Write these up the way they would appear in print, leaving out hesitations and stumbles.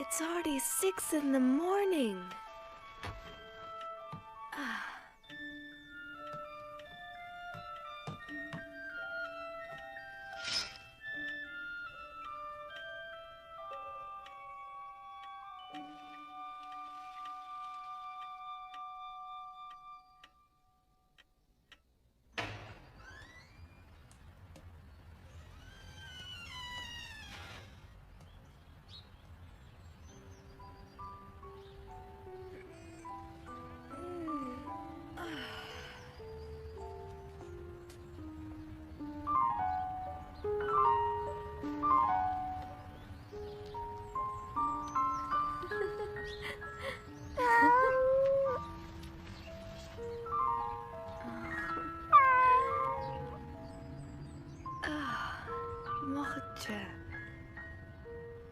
It's already 6 in the morning. Mocha.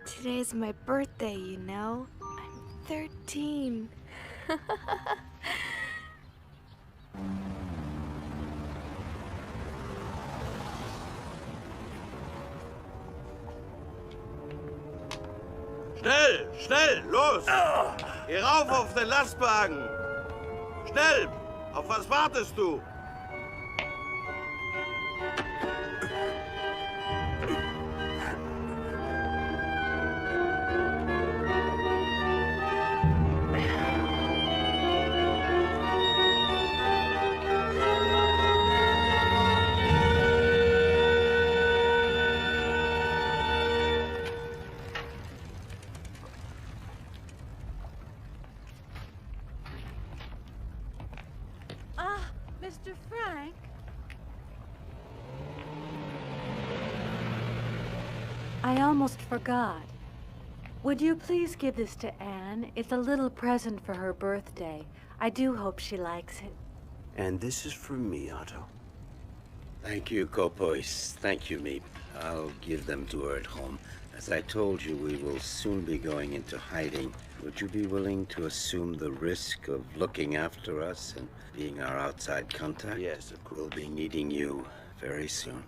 Today's my birthday, you know? I'm 13. Schnell, schnell, los! Geh rauf auf den Lastwagen! Schnell! Auf was wartest du? Mr. Frank? I almost forgot. Would you please give this to Anne? It's a little present for her birthday. I do hope she likes it. And this is for me, Otto. Thank you, Kopois. Thank you, Meep. I'll give them to her at home. As I told you, we will soon be going into hiding. Would you be willing to assume the risk of looking after us and being our outside contact? Yes, of course. We'll be needing you very soon.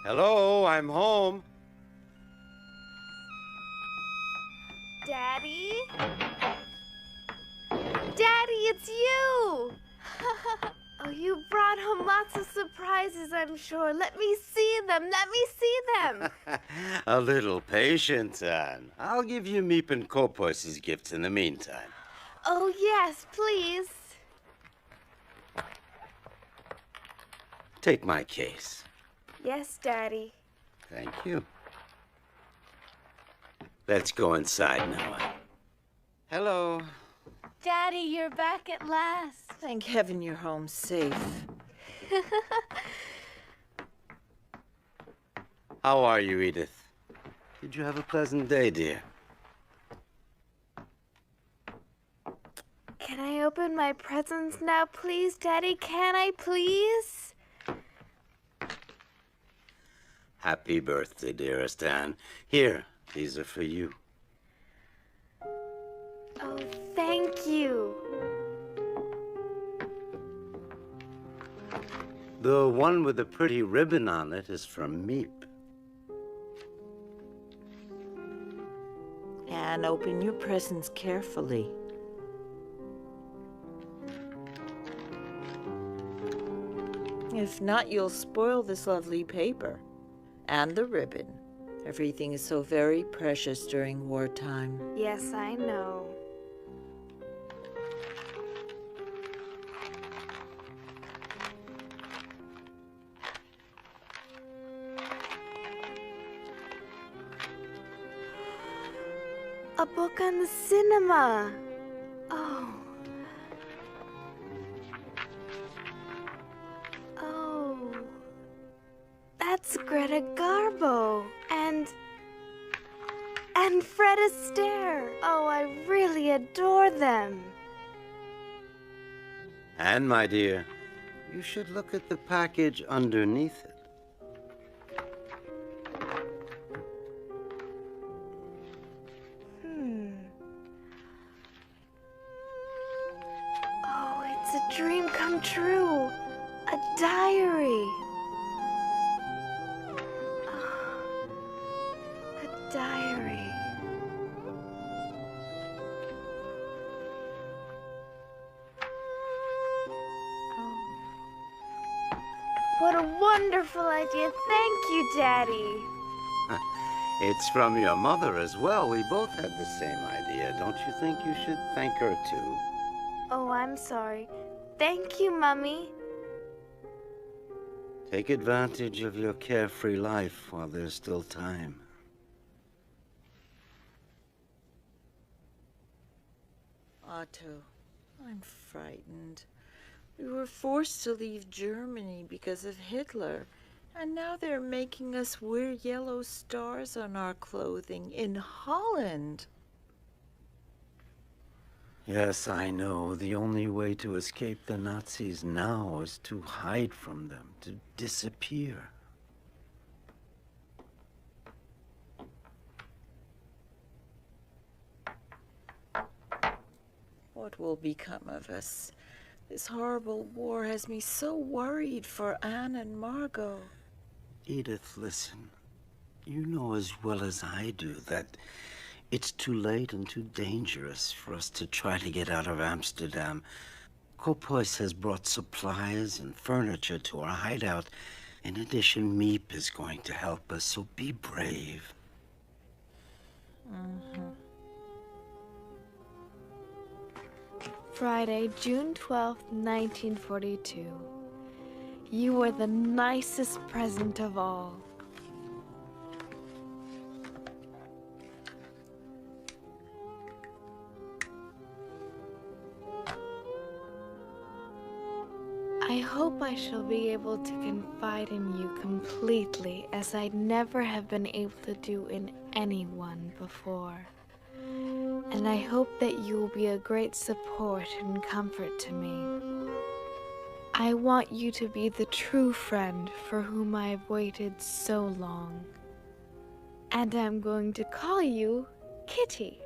Hello, I'm home. Daddy? Daddy, it's you! Oh, you brought home lots of surprises, I'm sure. Let me see them. Let me see them. A little patience, Anne. I'll give you Meep and Kopois' gifts in the meantime. Oh, yes, please. Take my case. Yes, Daddy. Thank you. Let's go inside now, Anne. Hello. Daddy, you're back at last. Thank heaven you're home safe. How are you, Edith? Did you have a pleasant day, dear? Can I open my presents now, please, Daddy? Can I, please? Happy birthday, dearest Anne. Here, these are for you. Oh, thank you. The one with the pretty ribbon on it is from Meep. And open your presents carefully. If not, you'll spoil this lovely paper. And the ribbon. Everything is so very precious during wartime. Yes, I know. A book on the cinema. Oh. Oh. That's Greta Garbo. And Fred Astaire. Oh, I really adore them. And, my dear, you should look at the package underneath it. Oh, it's a dream come true. A diary. A diary. What a wonderful idea. Thank you, Daddy. It's from your mother as well. We both had the same idea. Don't you think you should thank her, too? Oh, I'm sorry. Thank you, Mummy. Take advantage of your carefree life while there's still time. Otto, I'm frightened. We were forced to leave Germany because of Hitler, and now they're making us wear yellow stars on our clothing in Holland. Yes, I know. The only way to escape the Nazis now is to hide from them, to disappear. What will become of us? This horrible war has me so worried for Anne and Margot. Edith, listen. You know as well as I do that it's too late and too dangerous for us to try to get out of Amsterdam. Kopois has brought supplies and furniture to our hideout. In addition, Miep is going to help us, so be brave. Friday, June 12th, 1942. You were the nicest present of all. I hope I shall be able to confide in you completely, as I never have been able to do in anyone before. And I hope that you will be a great support and comfort to me. I want you to be the true friend for whom I have waited so long. And I'm going to call you Kitty.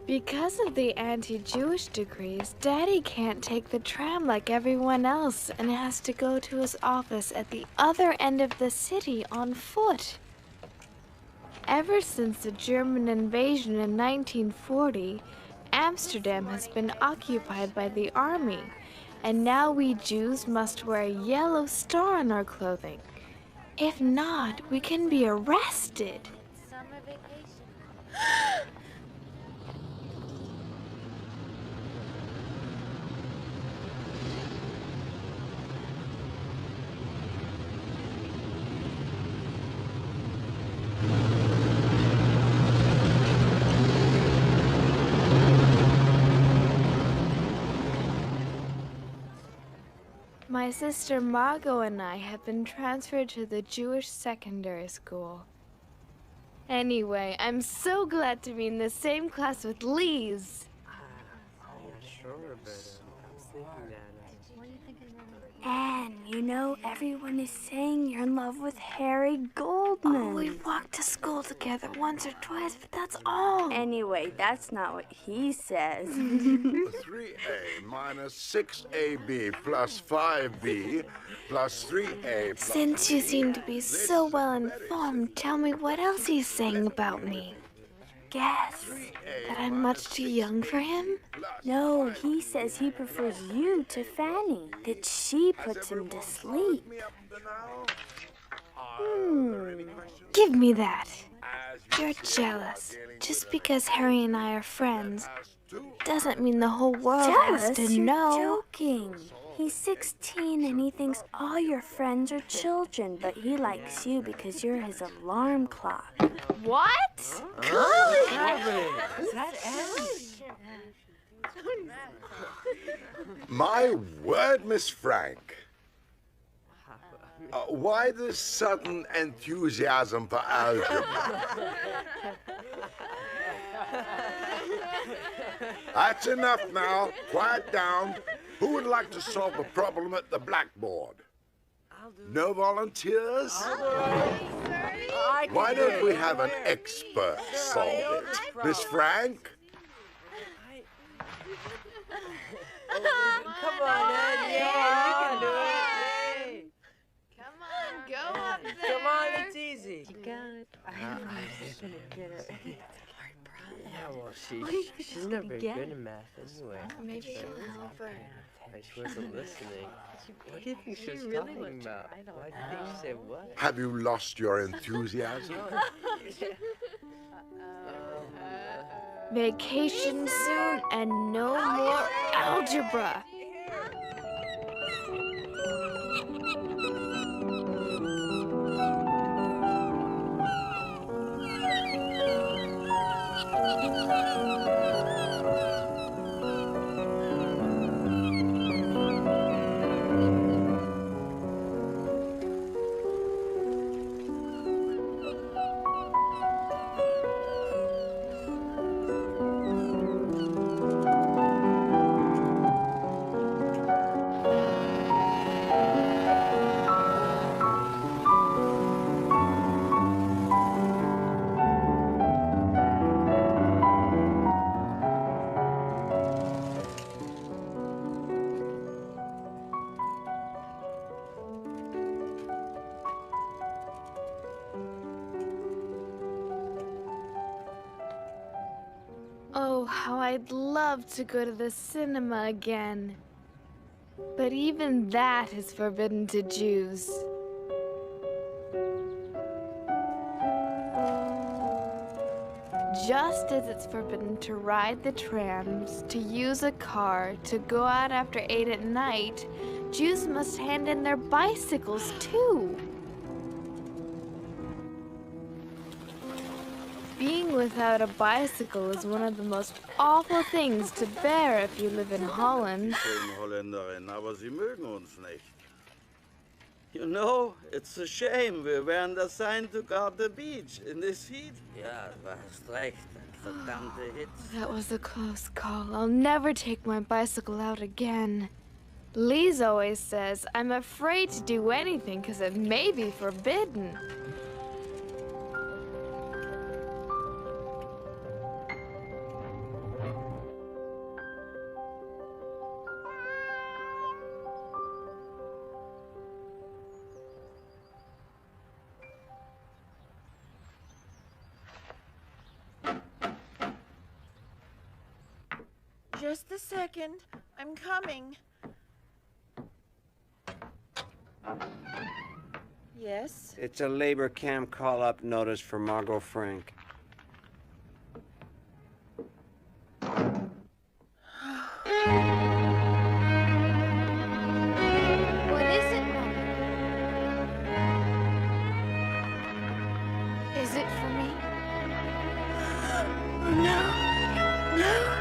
Because of the anti-Jewish decrees, Daddy can't take the tram like everyone else and has to go to his office at the other end of the city on foot. Ever since the German invasion in 1940, Amsterdam has been occupied by the army, and now we Jews must wear a yellow star on our clothing. If not, we can be arrested. Summer vacation. My sister Margot and I have been transferred to the Jewish secondary school. Anyway, I'm so glad to be in the same class with Lise. Anne, you know, everyone is saying you're in love with Harry Goldman. Oh, we walked to school together once or twice, but that's all. Anyway, that's not what he says. 3A minus 6AB plus 5B plus 3A plus... Since you seem to be so well informed, tell me what else he's saying about me. Guess that I'm much too young for him? No, he says he prefers you to Fanny, that she puts him to sleep. Give me that. You're jealous. Just because Harry and I are friends doesn't mean the whole world has Jealous? to You're know. joking. He's 16 and he thinks all your friends are children, but he likes you because you're his alarm clock. What? My word, Miss Frank. Why this sudden enthusiasm for algebra? That's enough now. Quiet down. Who would like to solve the problem at the blackboard? No volunteers? Why don't we have an expert solve it? Miss Frank? Come on, Ed. Yeah, you can do it. Come on, go up there. Come on, it's easy. You got it. I'm just gonna get her. Yeah, well, she's not very get good it. in math anyway. Maybe you'll help her. She wasn't listening. What do you think she was talking about? Why do you think she said what? Have you lost your enthusiasm? Vacation soon and no more algebra. Oh, how I'd love to go to the cinema again. But even that is forbidden to Jews. Just as it's forbidden to ride the trams, to use a car, to go out after 8 at night, Jews must hand in their bicycles too. Being without a bicycle is one of the most awful things to bear if you live in Holland. Schöne Holländerin, aber sie mögen uns nicht. You know, it's a shame we weren't assigned to guard the beach in this heat. Ja, du hast recht. Verdammte Hitze. That was a close call. I'll never take my bicycle out again. Lise always says I'm afraid to do anything because it may be forbidden. Just a second. I'm coming. Yes? It's a labor camp call-up notice for Margot Frank. What is it, Mommy? Is it for me? No. No.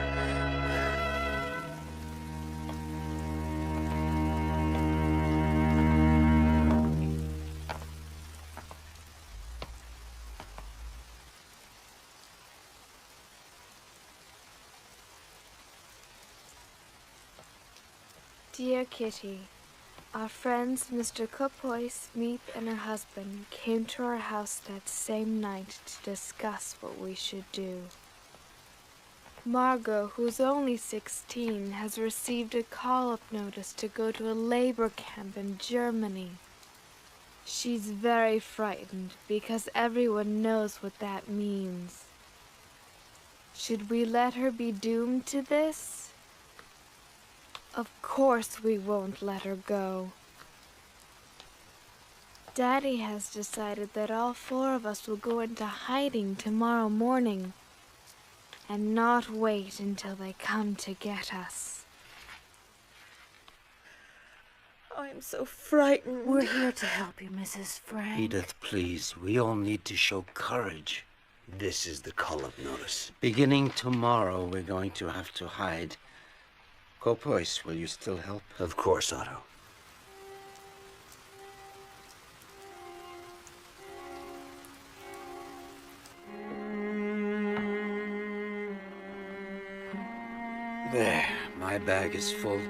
Dear Kitty, our friends Mr. Kopois, Meep, and her husband came to our house that same night to discuss what we should do. Margot, who's only 16, has received a call-up notice to go to a labor camp in Germany. She's very frightened because everyone knows what that means. Should we let her be doomed to this? Of course we won't let her go. Daddy has decided that all 4 of us will go into hiding tomorrow morning and not wait until they come to get us. I'm so frightened. We're here to help you, Mrs. Frank. Edith, please, we all need to show courage. This is the call-up notice. Beginning tomorrow, we're going to have to hide. Kopois, will you still help? Of course, Otto. My bag is full.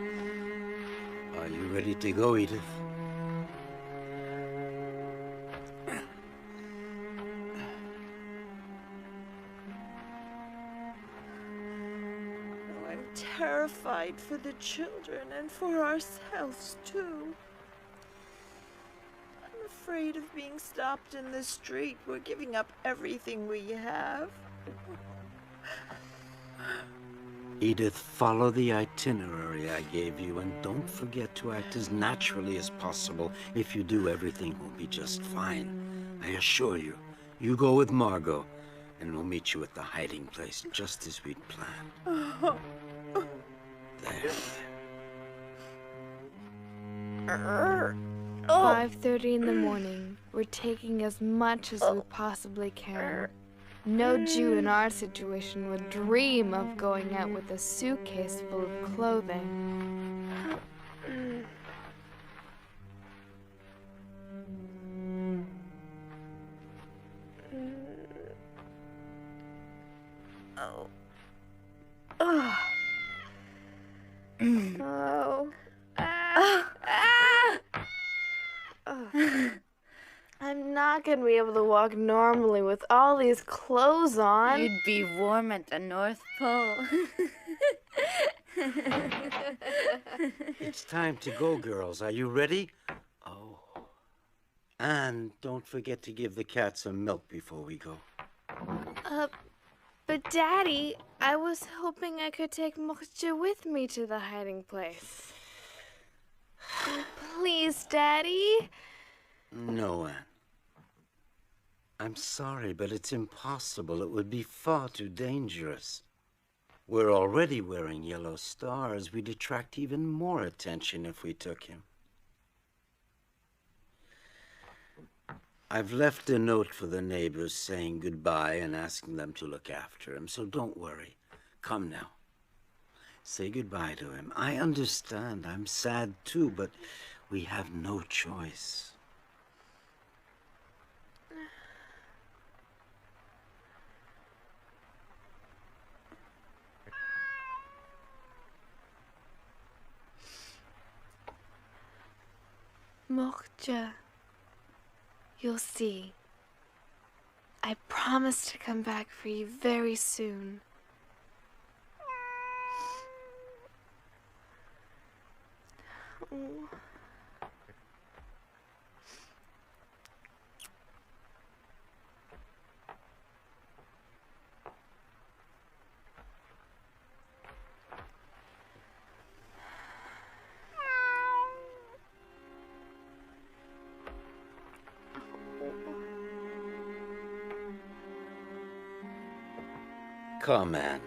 Are you ready to go, Edith? Oh, I'm terrified for the children and for ourselves, too. I'm afraid of being stopped in the street. We're giving up everything we have. Edith, follow the itinerary I gave you, and don't forget to act as naturally as possible. If you do, everything will be just fine. I assure you. You go with Margot, and we'll meet you at the hiding place, just as we'd planned. There. 5:30 in the morning. We're taking as much as we possibly can. No Jew in our situation would dream of going out with a suitcase full of clothing. I'm not gonna be able to walk normally with all these clothes on. You'd be warm at the North Pole. It's time to go, girls. Are you ready? Oh. And don't forget to give the cat some milk before we go. But Daddy, I was hoping I could take Moksha with me to the hiding place. Please, Daddy. No, Anne. I'm sorry, but it's impossible. It would be far too dangerous. We're already wearing yellow stars. We'd attract even more attention if we took him. I've left a note for the neighbors saying goodbye and asking them to look after him, so don't worry. Come now. Say goodbye to him. I understand. I'm sad too, but we have no choice. Moksha, you'll see. I promise to come back for you very soon. Oh. Come, Anne.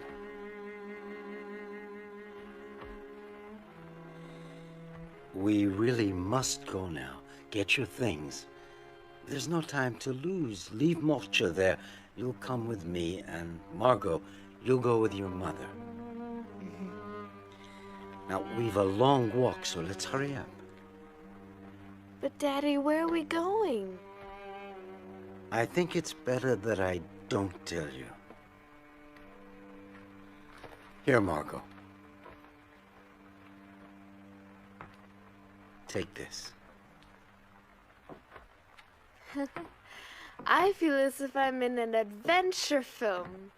We really must go now. Get your things. There's no time to lose. Leave Moksha there. You'll come with me, and Margot, you'll go with your mother. Now, we've a long walk, so let's hurry up. But Daddy, where are we going? I think it's better that I don't tell you. Here, Margot. Take this. I feel as if I'm in an adventure film.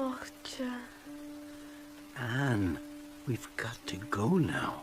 Mochtje. Anne, we've got to go now.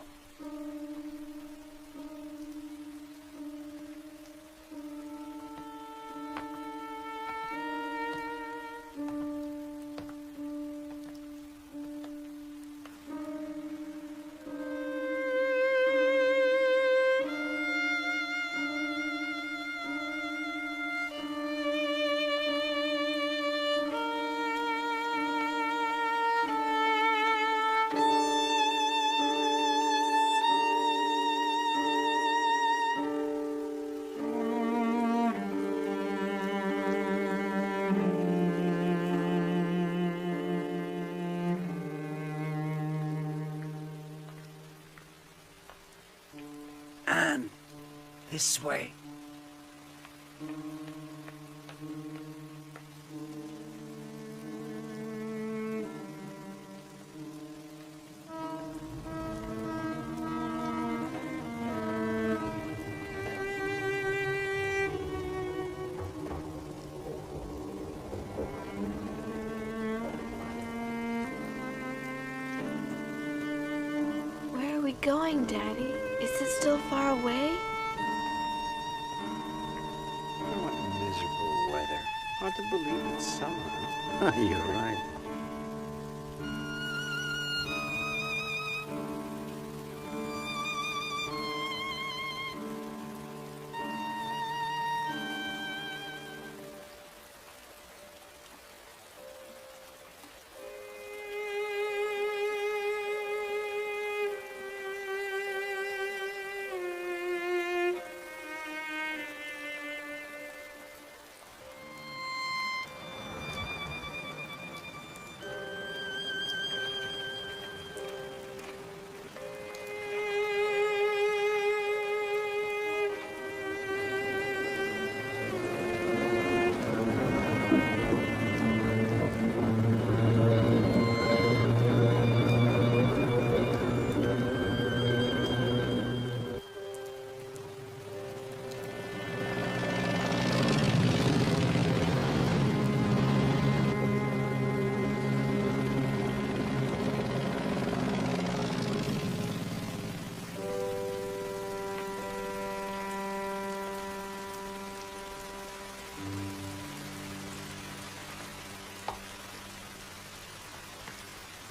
Anne, this way. Where are we going, Daddy? Is it still far away? What miserable weather. Hard to believe it's summer. You're right.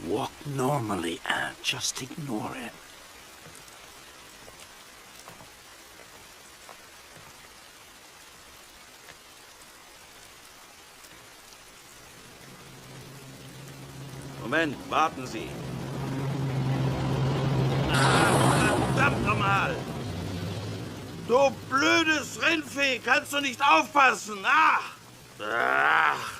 Walk normally, Anne. Just ignore him. Moment, warten Sie. Verdammt nochmal! Du blödes Rindvieh, kannst du nicht aufpassen? Ach! Ach!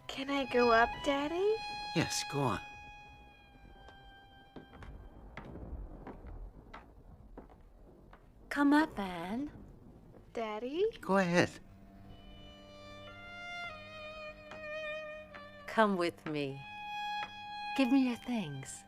Can I go up, Daddy? Yes, go on. Come up, Anne. Daddy? Go ahead. Come with me. Give me your things.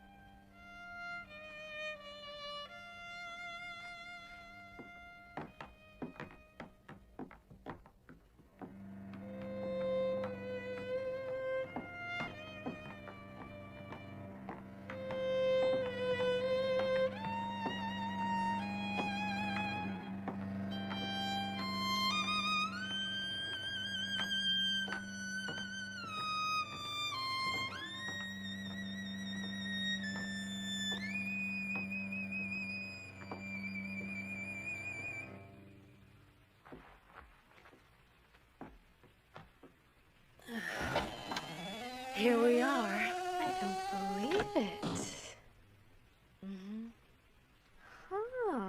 Here we are. I don't believe it. Huh.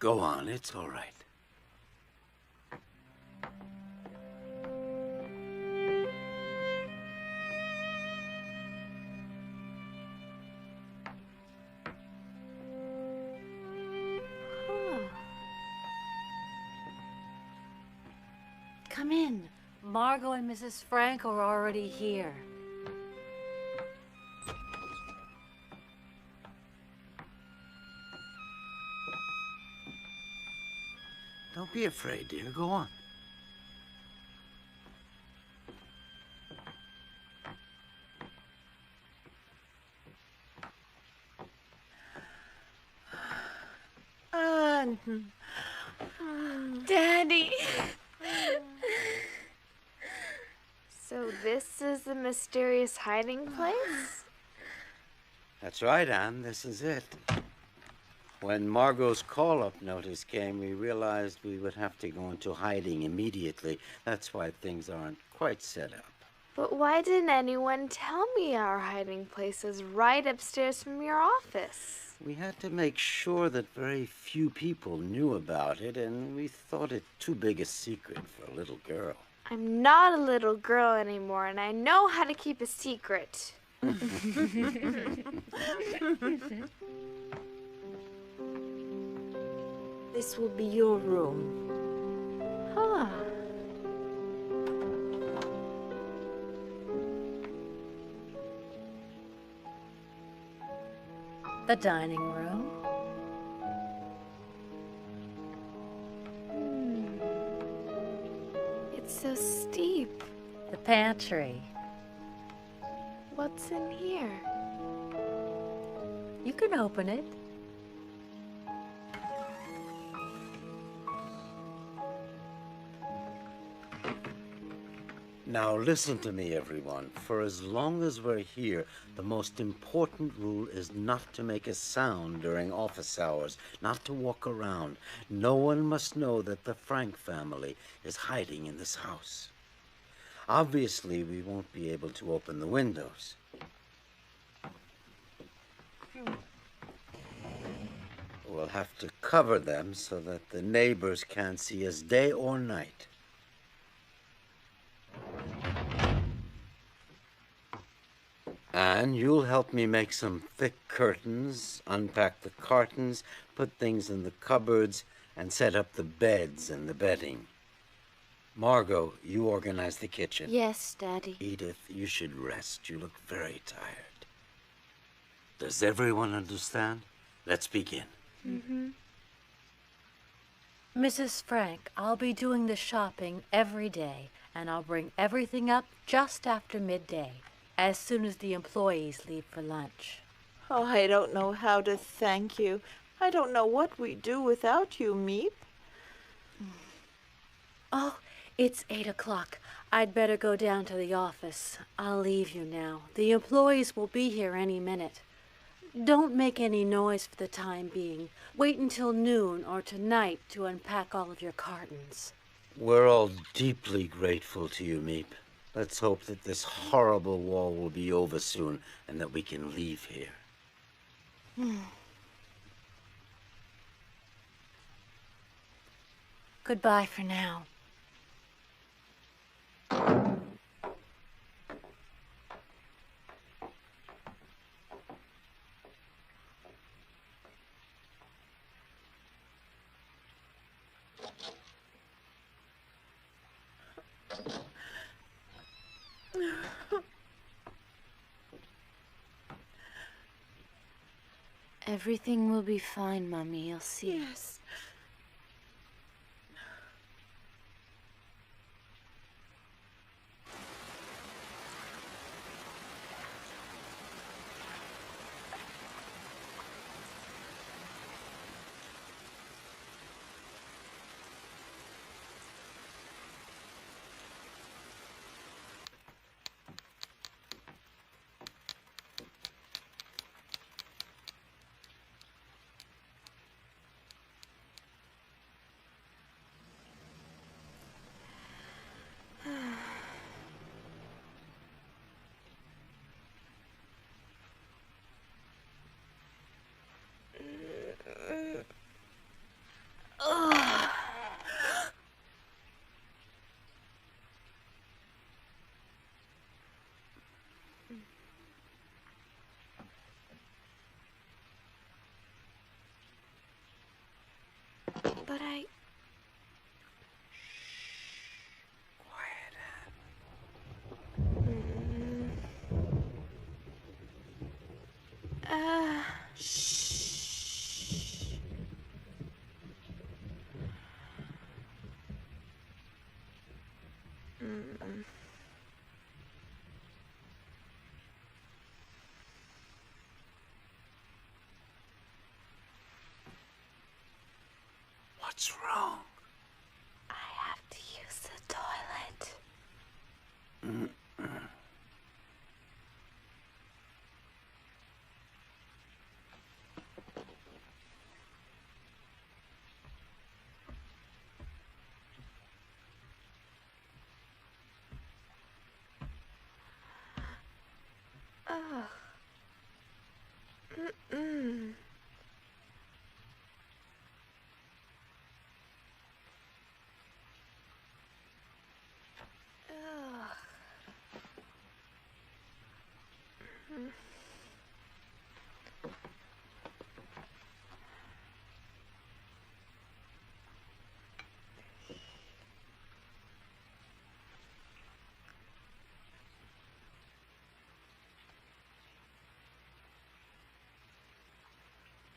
Go on, it's all right. Come in. Margot and Mrs. Frank are already here. Don't be afraid, dear. Go on. Daddy. So this is the mysterious hiding place? That's right, Anne. This is it. When Margot's call-up notice came, we realized we would have to go into hiding immediately. That's why things aren't quite set up. But why didn't anyone tell me our hiding place is right upstairs from your office? We had to make sure that very few people knew about it, and we thought it too big a secret for a little girl. I'm not a little girl anymore, and I know how to keep a secret. This will be your room. Huh. The dining room. It's so steep. The pantry. What's in here? You can open it. Now listen to me, everyone. For as long as we're here, the most important rule is not to make a sound during office hours, not to walk around. No one must know that the Frank family is hiding in this house. Obviously, we won't be able to open the windows. We'll have to cover them so that the neighbors can't see us day or night. And you'll help me make some thick curtains, unpack the cartons, put things in the cupboards, and set up the beds and the bedding. Margot, you organize the kitchen. Yes, Daddy. Edith, you should rest. You look very tired. Does everyone understand? Let's begin. Mm-hmm. Mrs. Frank, I'll be doing the shopping every day, and I'll bring everything up just after midday, as soon as the employees leave for lunch. Oh, I don't know how to thank you. I don't know what we'd do without you, Meep. Oh, it's 8 o'clock. I'd better go down to the office. I'll leave you now. The employees will be here any minute. Don't make any noise for the time being. Wait until noon or tonight to unpack all of your cartons. We're all deeply grateful to you, Meep. Let's hope that this horrible war will be over soon and that we can leave here. Goodbye for now. Everything will be fine, Mommy. You'll see. Yes. What's wrong? I have to use the toilet. Ugh. Mm-mm. Ugh.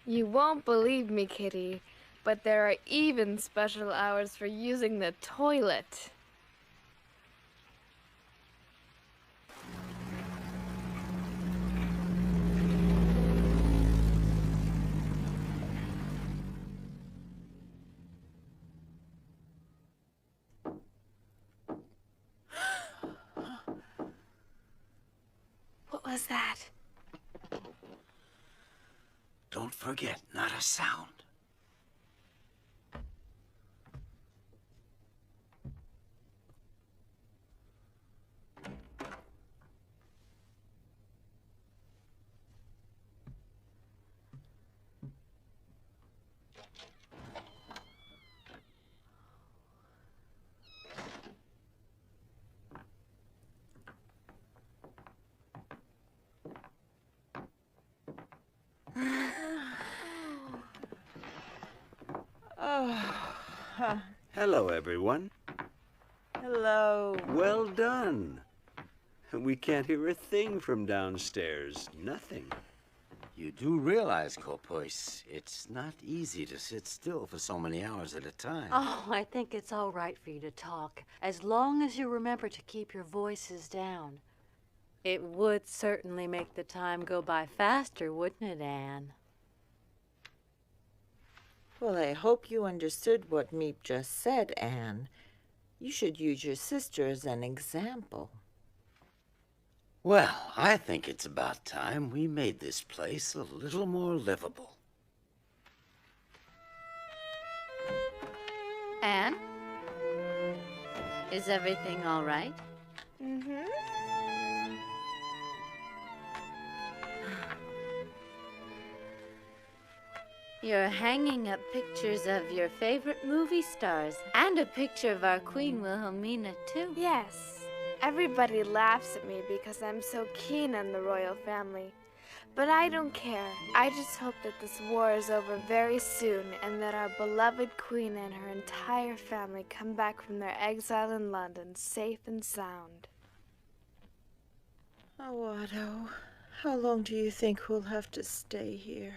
You won't believe me, Kitty, but there are even special hours for using the toilet. What was that? Don't forget, not a sound. Hello, everyone. Hello. Well done. We can't hear a thing from downstairs. Nothing. You do realize, Kopois, it's not easy to sit still for so many hours at a time. Oh, I think it's all right for you to talk, as long as you remember to keep your voices down. It would certainly make the time go by faster, wouldn't it, Anne? Well, I hope you understood what Meep just said, Anne. You should use your sister as an example. Well, I think it's about time we made this place a little more livable. Anne? Is everything all right? Mm-hmm. You're hanging up pictures of your favorite movie stars and a picture of our Queen Wilhelmina, too. Yes. Everybody laughs at me because I'm so keen on the royal family. But I don't care. I just hope that this war is over very soon and that our beloved queen and her entire family come back from their exile in London safe and sound. Oh, Otto, how long do you think we'll have to stay here?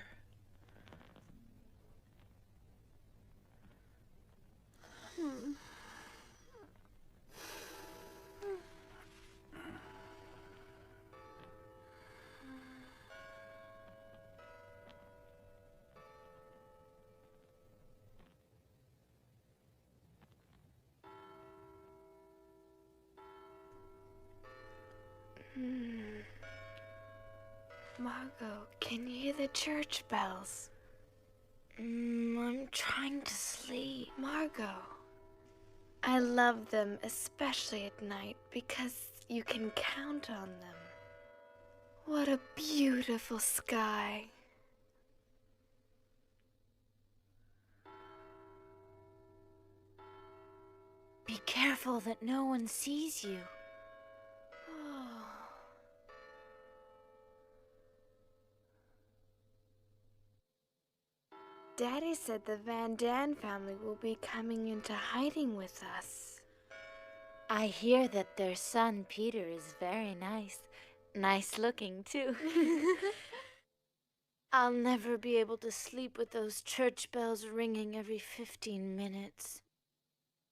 Margot, can you hear the church bells? I'm trying to sleep. Margot, I love them, especially at night, because you can count on them. What a beautiful sky. Be careful that no one sees you. Daddy said the Van Daan family will be coming into hiding with us. I hear that their son, Peter, is very nice. Nice looking, too. I'll never be able to sleep with those church bells ringing every 15 minutes.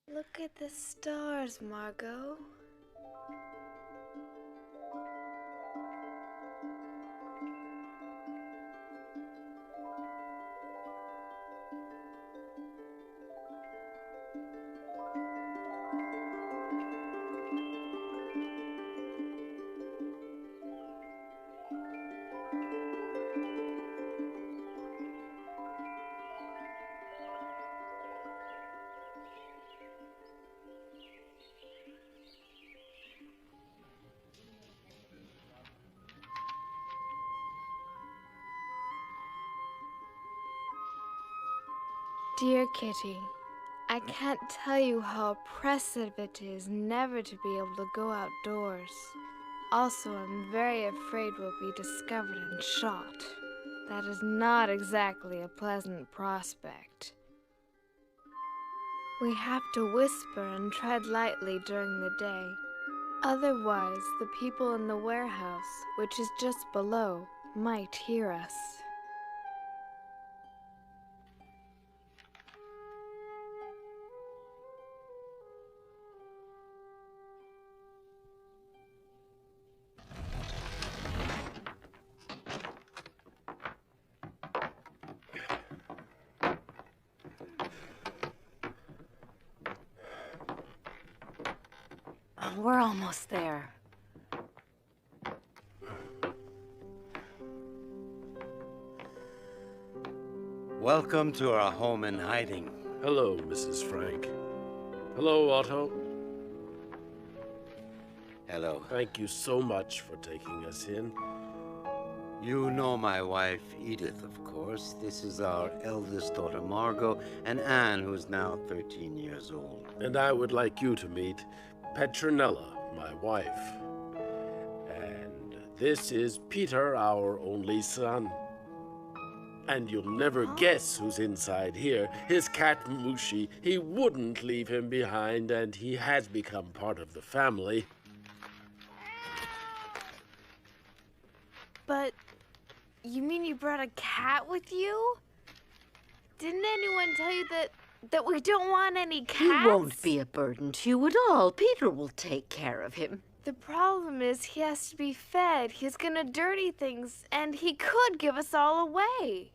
Look at the stars, Margot. Dear Kitty, I can't tell you how oppressive it is never to be able to go outdoors. Also, I'm very afraid we'll be discovered and shot. That is not exactly a pleasant prospect. We have to whisper and tread lightly during the day. Otherwise, the people in the warehouse, which is just below, might hear us. We're almost there. Welcome to our home in hiding. Hello, Mrs. Frank. Hello, Otto. Hello. Thank you so much for taking us in. You know my wife, Edith, of course. This is our eldest daughter, Margot, and Anne, who's now 13 years old. And I would like you to meet Petronella, my wife. And this is Peter, our only son. And you'll never guess who's inside here. His cat, Mushi. He wouldn't leave him behind, and he has become part of the family. But you mean you brought a cat with you? Didn't anyone tell you that we don't want any cats? He won't be a burden to you at all. Peter will take care of him. The problem is he has to be fed. He's gonna dirty things, and he could give us all away.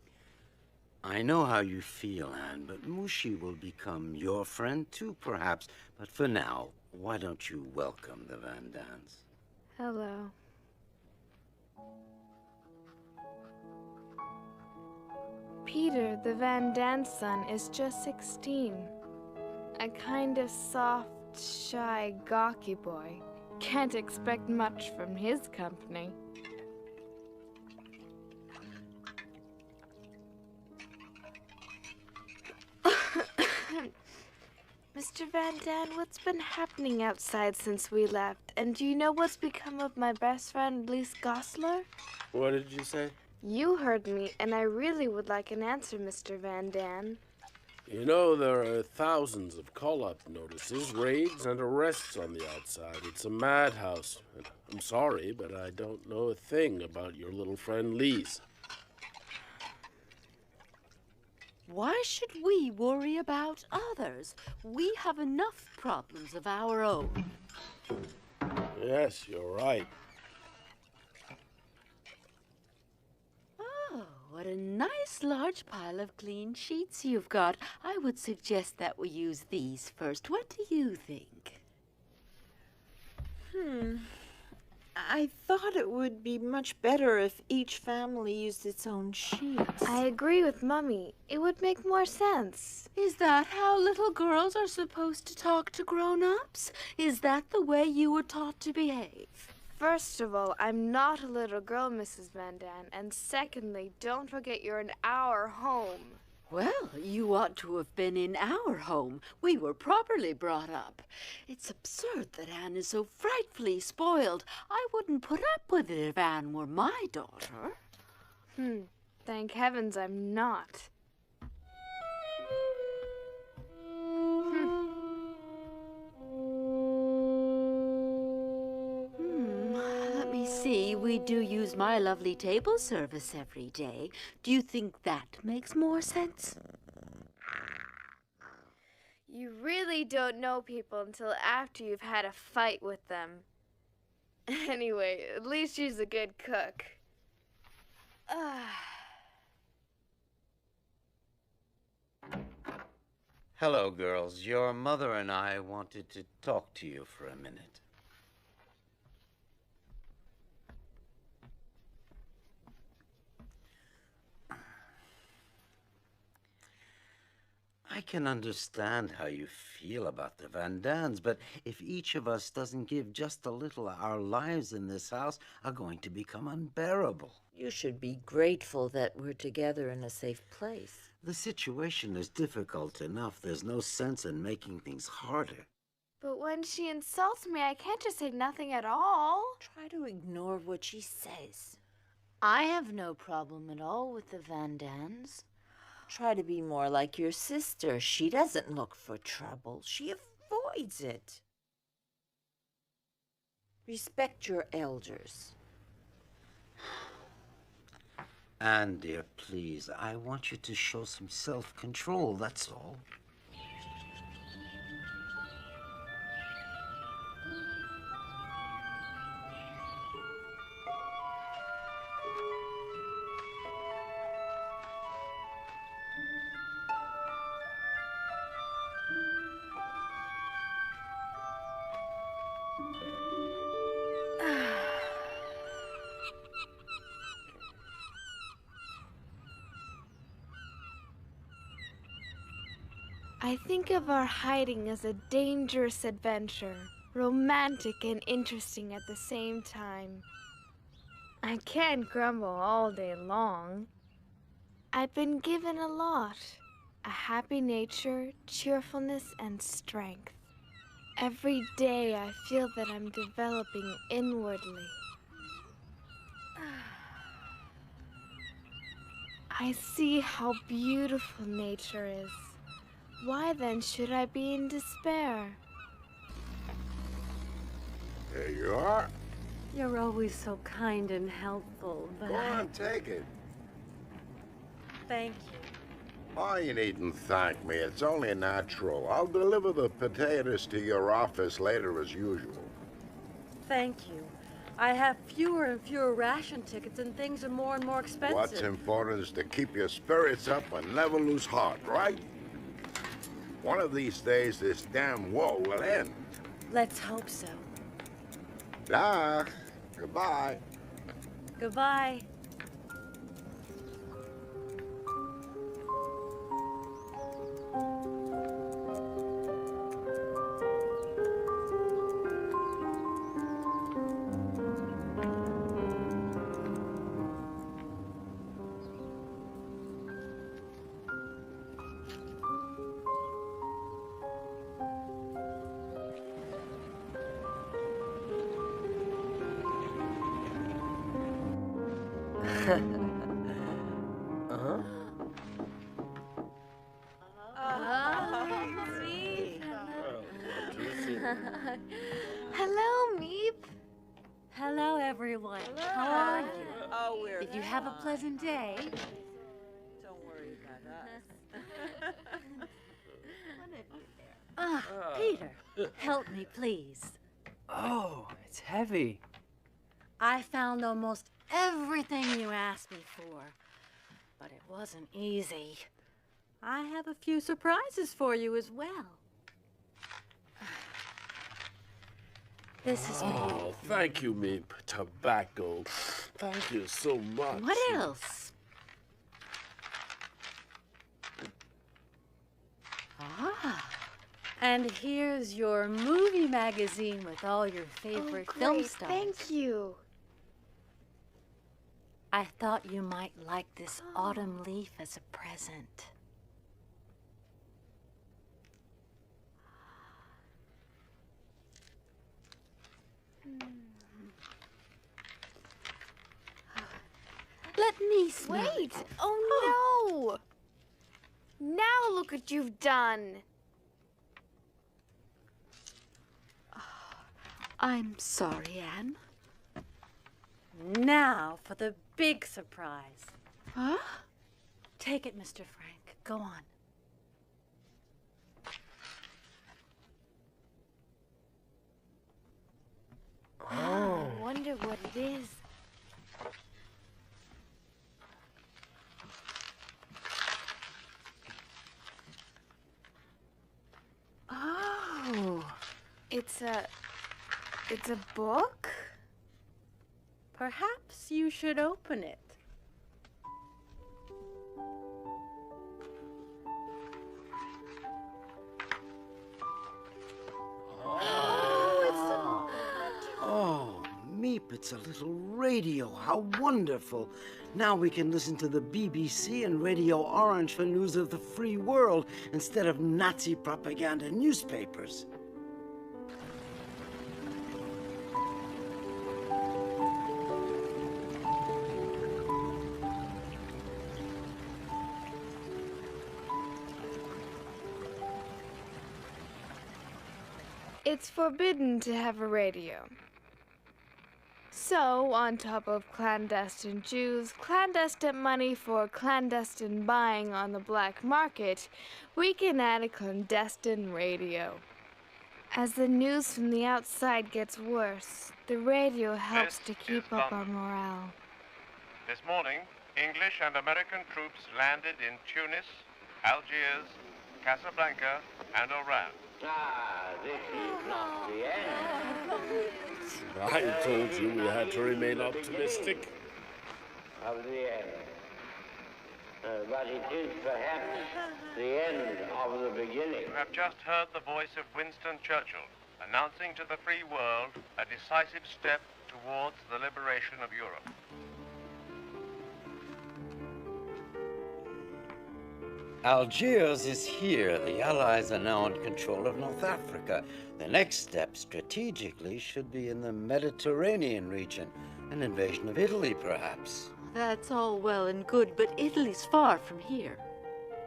I know how you feel, Anne, but Mushi will become your friend too, perhaps. But for now, why don't you welcome the Van Dans? Hello. Peter, the Van Dans son, is just 16. A kind of soft, shy, gawky boy. Can't expect much from his company. Mr. Van Daan, what's been happening outside since we left? And do you know what's become of my best friend, Lise Gosler? What did you say? You heard me, and I really would like an answer, Mr. Van Daan. You know, there are thousands of call-up notices, raids, and arrests on the outside. It's a madhouse. And I'm sorry, but I don't know a thing about your little friend Lise. Why should we worry about others? We have enough problems of our own. Yes, you're right. Oh, what a nice large pile of clean sheets you've got. I would suggest that we use these first. What do you think? I thought it would be much better if each family used its own sheets. I agree with Mummy. It would make more sense. Is that how little girls are supposed to talk to grown-ups? Is that the way you were taught to behave? First of all, I'm not a little girl, Mrs. Van Daan. And secondly, don't forget you're in our home. Well, you ought to have been in our home. We were properly brought up. It's absurd that Anne is so frightfully spoiled. I wouldn't put up with it if Anne were my daughter. Thank heavens I'm not. Let me see, we do use my lovely table service every day. Do you think that makes more sense? You really don't know people until after you've had a fight with them. Anyway, at least she's a good cook. Hello, girls. Your mother and I wanted to talk to you for a minute. I can understand how you feel about the Van Dans, but if each of us doesn't give just a little, our lives in this house are going to become unbearable. You should be grateful that we're together in a safe place. The situation is difficult enough. There's no sense in making things harder. But when she insults me, I can't just say nothing at all. Try to ignore what she says. I have no problem at all with the Van Dans. Try to be more like your sister. She doesn't look for trouble. She avoids it. Respect your elders. Anne, dear, please, I want you to show some self-control, that's all. I think of our hiding as a dangerous adventure, romantic and interesting at the same time. I can't grumble all day long. I've been given a lot. A happy nature, cheerfulness, and strength. Every day I feel that I'm developing inwardly. I see how beautiful nature is. Why then should I be in despair? There you are. You're always so kind and helpful, but Go on, take it. Thank you. Oh, you needn't thank me. It's only natural. I'll deliver the potatoes to your office later as usual. Thank you. I have fewer and fewer ration tickets and things are more and more expensive. What's important is to keep your spirits up and never lose heart, right? One of these days, this damn war will end. Let's hope so. Ah, goodbye. Goodbye. Hello, Meep. Hello, everyone. Hello. How are you? Oh, we're Did you have a pleasant day? Don't worry about us. Peter, help me, please. Oh, it's heavy. I found almost everything you asked me for, but it wasn't easy. I have a few surprises for you as well. This is Oh, thank you, Meep. Tobacco. Thank you so much. What else? Ah. And here's your movie magazine with all your favorite film Great, stars. thank you. I thought you might like this autumn leaf as a present. Let me smell Wait! it. Oh no! Now look what you've done. I'm sorry, Anne. Now for the big surprise. Huh? Take it, Mr. Frank. Go on. I wonder what it is. Oh, it's a book? Perhaps you should open it. Oh, Meep, it's a little radio. How wonderful. Now we can listen to the BBC and Radio Orange for news of the free world instead of Nazi propaganda newspapers. It's forbidden to have a radio. So, on top of clandestine Jews, clandestine money for clandestine buying on the black market, we can add a clandestine radio. As the news from the outside gets worse, the radio helps to keep up our morale. This morning, English and American troops landed in Tunis, Algiers, Casablanca, and Oran. Ah, this is not the end. I told you we had to remain optimistic. Of the end. But it is perhaps the end of the beginning. You have just heard the voice of Winston Churchill announcing to the free world a decisive step towards the liberation of Europe. Algiers is here. The Allies are now in control of North Africa. The next step, strategically, should be in the Mediterranean region. An invasion of Italy, perhaps. That's all well and good, but Italy's far from here.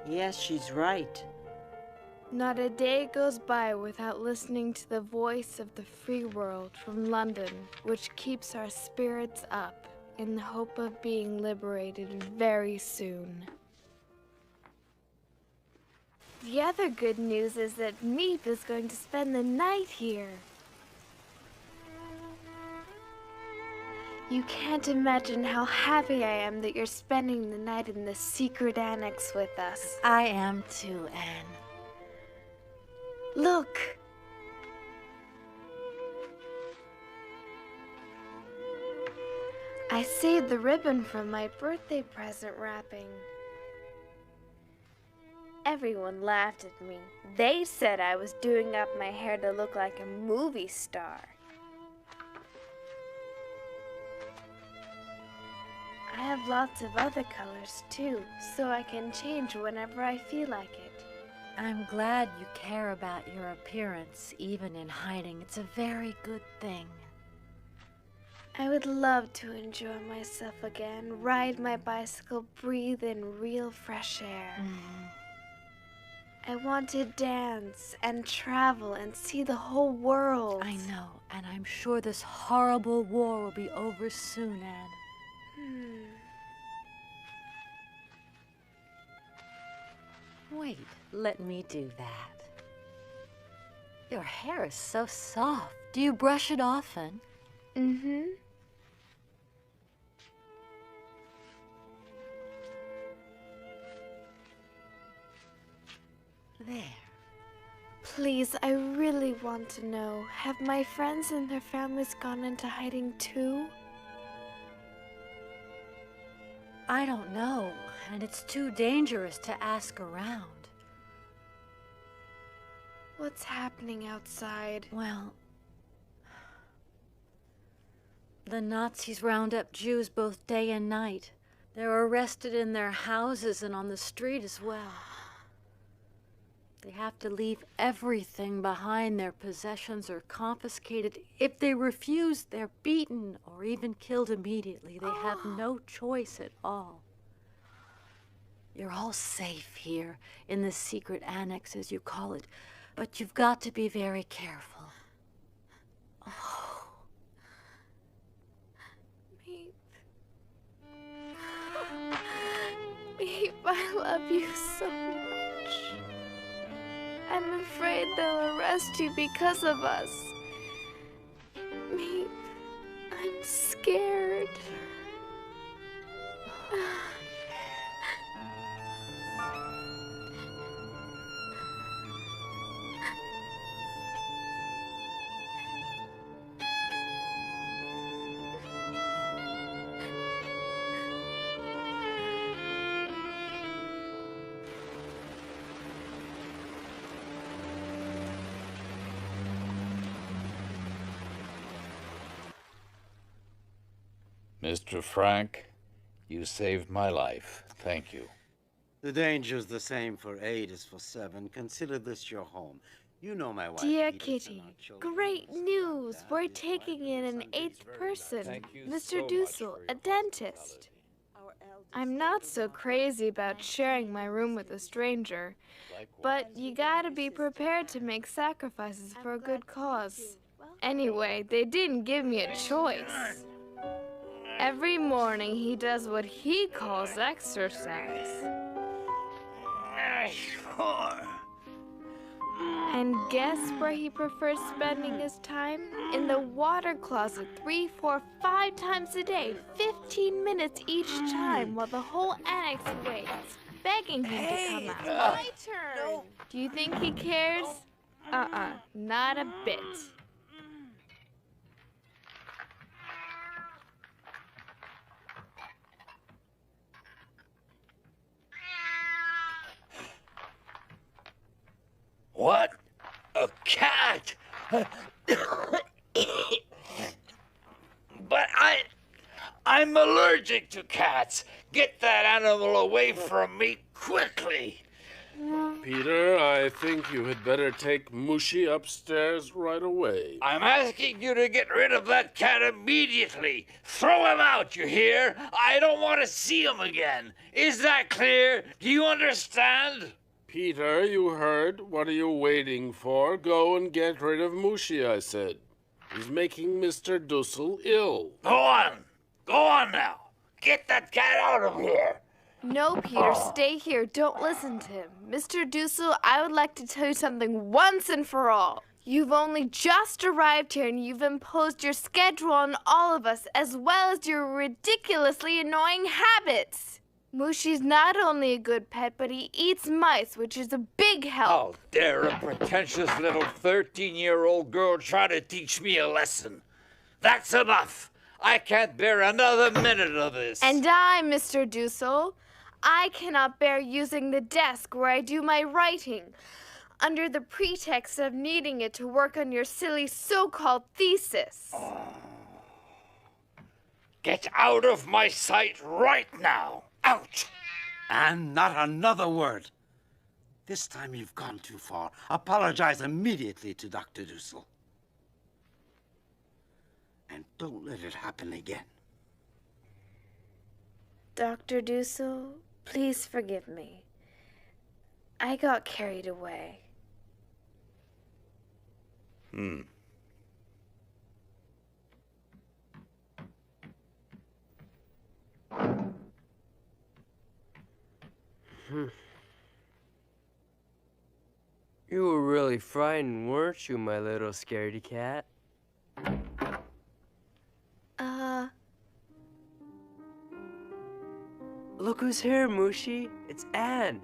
Yes, she's right. Not a day goes by without listening to the voice of the free world from London, which keeps our spirits up in the hope of being liberated very soon. The other good news is that Meep is going to spend the night here. You can't imagine how happy I am that you're spending the night in the secret annex with us. I am too, Anne. Look! I saved the ribbon from my birthday present wrapping. Everyone laughed at me. They said I was doing up my hair to look like a movie star. I have lots of other colors too, so I can change whenever I feel like it. I'm glad you care about your appearance, even in hiding. It's a very good thing. I would love to enjoy myself again, ride my bicycle, breathe in real fresh air. I want to dance and travel and see the whole world. I know, and I'm sure this horrible war will be over soon, Anne. Wait, let me do that. Your hair is so soft. Do you brush it often? Mm-hmm. There. Please, I really want to know, have my friends and their families gone into hiding too? I don't know, and it's too dangerous to ask around. What's happening outside? Well, the Nazis round up Jews both day and night. They're arrested in their houses and on the street as well. They have to leave everything behind. Their possessions are confiscated. If they refuse, they're beaten or even killed immediately. They have no choice at all. You're all safe here in the secret annex, as you call it, but you've got to be very careful. Meep. I love you so much. I'm afraid they'll arrest you because of us. Meep, I'm scared. Mr. Frank, you saved my life. Thank you. The danger's the same for 8 as for 7. Consider this your home. You know my wife. Dear Edith, and Kitty, our children. great news! We're taking in an 8th person, Thank you Mr. so much Dussel, for a your dentist. I'm not so crazy about sharing my room with a stranger, but you gotta be prepared to make sacrifices for a good cause. Anyway, they didn't give me a choice. Every morning he does what he calls exercise. And guess where he prefers spending his time? In the water closet 3, 4, 5 times a day, 15 minutes each time, while the whole annex waits, begging him to come out. My turn. Do you think he cares? Not a bit. What? A cat? But I'm allergic to cats. Get that animal away from me quickly. Peter, I think you had better take Mushi upstairs right away. I'm asking you to get rid of that cat immediately. Throw him out, you hear? I don't want to see him again. Is that clear? Do you understand? Peter, you heard. What are you waiting for? Go and get rid of Mushi, I said. He's making Mr. Dussel ill. Go on. Go on now. Get that cat out of here. No, Peter, stay here. Don't listen to him. Mr. Dussel, I would like to tell you something once and for all. You've only just arrived here and you've imposed your schedule on all of us, as well as your ridiculously annoying habits. Mushi's not only a good pet, but he eats mice, which is a big help. How dare a pretentious little 13-year-old girl try to teach me a lesson? That's enough. I can't bear another minute of this. And I, Mr. Dussel, I cannot bear using the desk where I do my writing, under the pretext of needing it to work on your silly so-called thesis. Get out of my sight right now. Out! And not another word. This time you've gone too far. Apologize immediately to Dr. Dussel. And don't let it happen again. Dr. Dussel, please forgive me. I got carried away. You were really frightened, weren't you, my little scaredy cat? Look who's here, Mushi. It's Anne.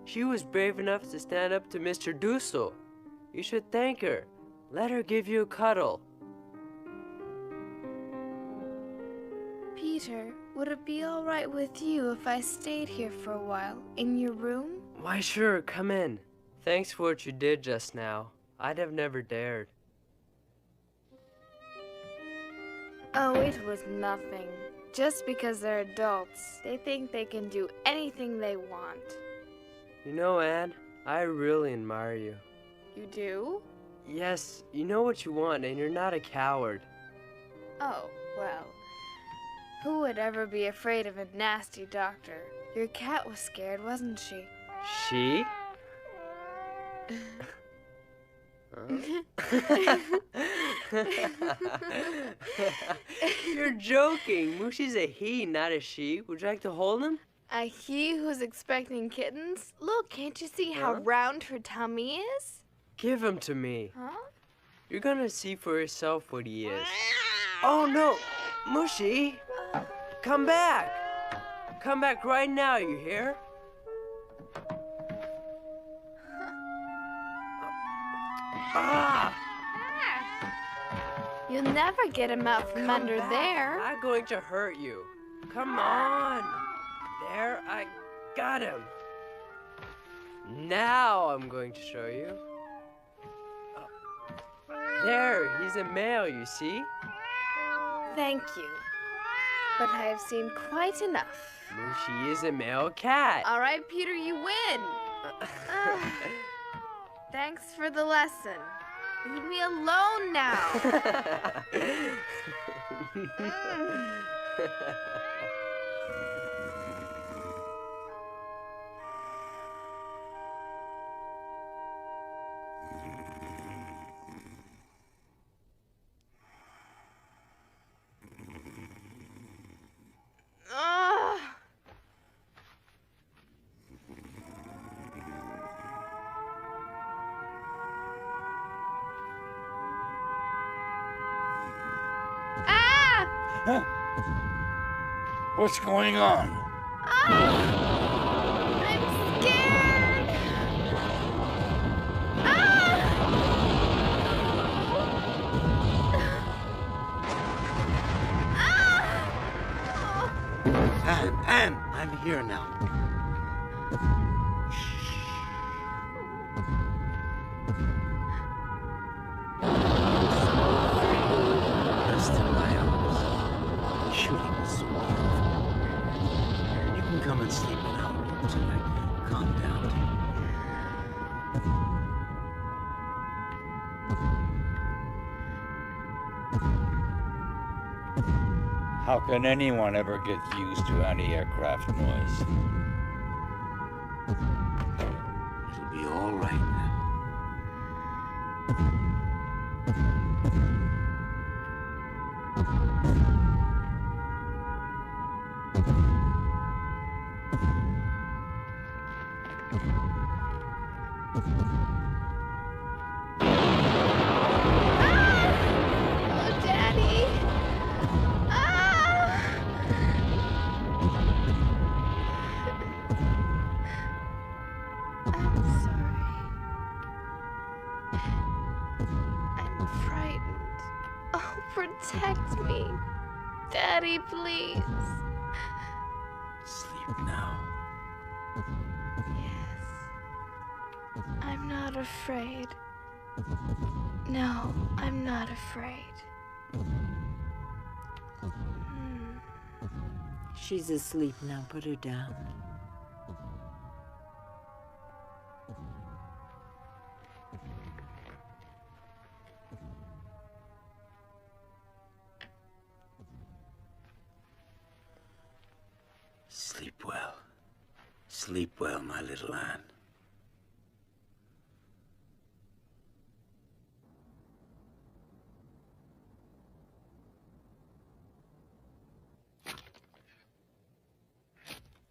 She was brave enough to stand up to Mr. Dussel. You should thank her. Let her give you a cuddle. Peter, would it be all right with you if I stayed here for a while, in your room? Why, sure, come in. Thanks for what you did just now. I'd have never dared. Oh, it was nothing. Just because they're adults, they think they can do anything they want. You know, Anne, I really admire you. You do? Yes, you know what you want, and you're not a coward. Oh, well. Who would ever be afraid of a nasty doctor? Your cat was scared, wasn't she? She? You're joking. Mushi's a he, not a she. Would you like to hold him? He who's expecting kittens? Look, can't you see how round her tummy is? Give him to me. Huh? You're gonna see for yourself what he is. Oh no! Mushy! Come back! Come back right now, you hear? Ah! You'll never get him out from under back. there. I'm going to hurt you. Come on. There, I got him. Now I'm going to show you. There, he's a male, you see? Thank you. But I have seen quite enough. Mushy is a male cat. All right, Peter, you win. Thanks for the lesson. Leave me alone now. What's going on? I'm scared. Anne, I'm here now. Rest in my arms. Shooting is so beautiful. You can come and sleep now until I calm down. How can anyone ever get used to anti-aircraft noise? It'll be all right now. Oh, Daddy. I'm sorry. I'm frightened. Oh, protect me. Daddy, please. Sleep now. Yes. I'm not afraid. No, I'm not afraid. She's asleep now. Put her down. Sleep well. Sleep well, my little Anne.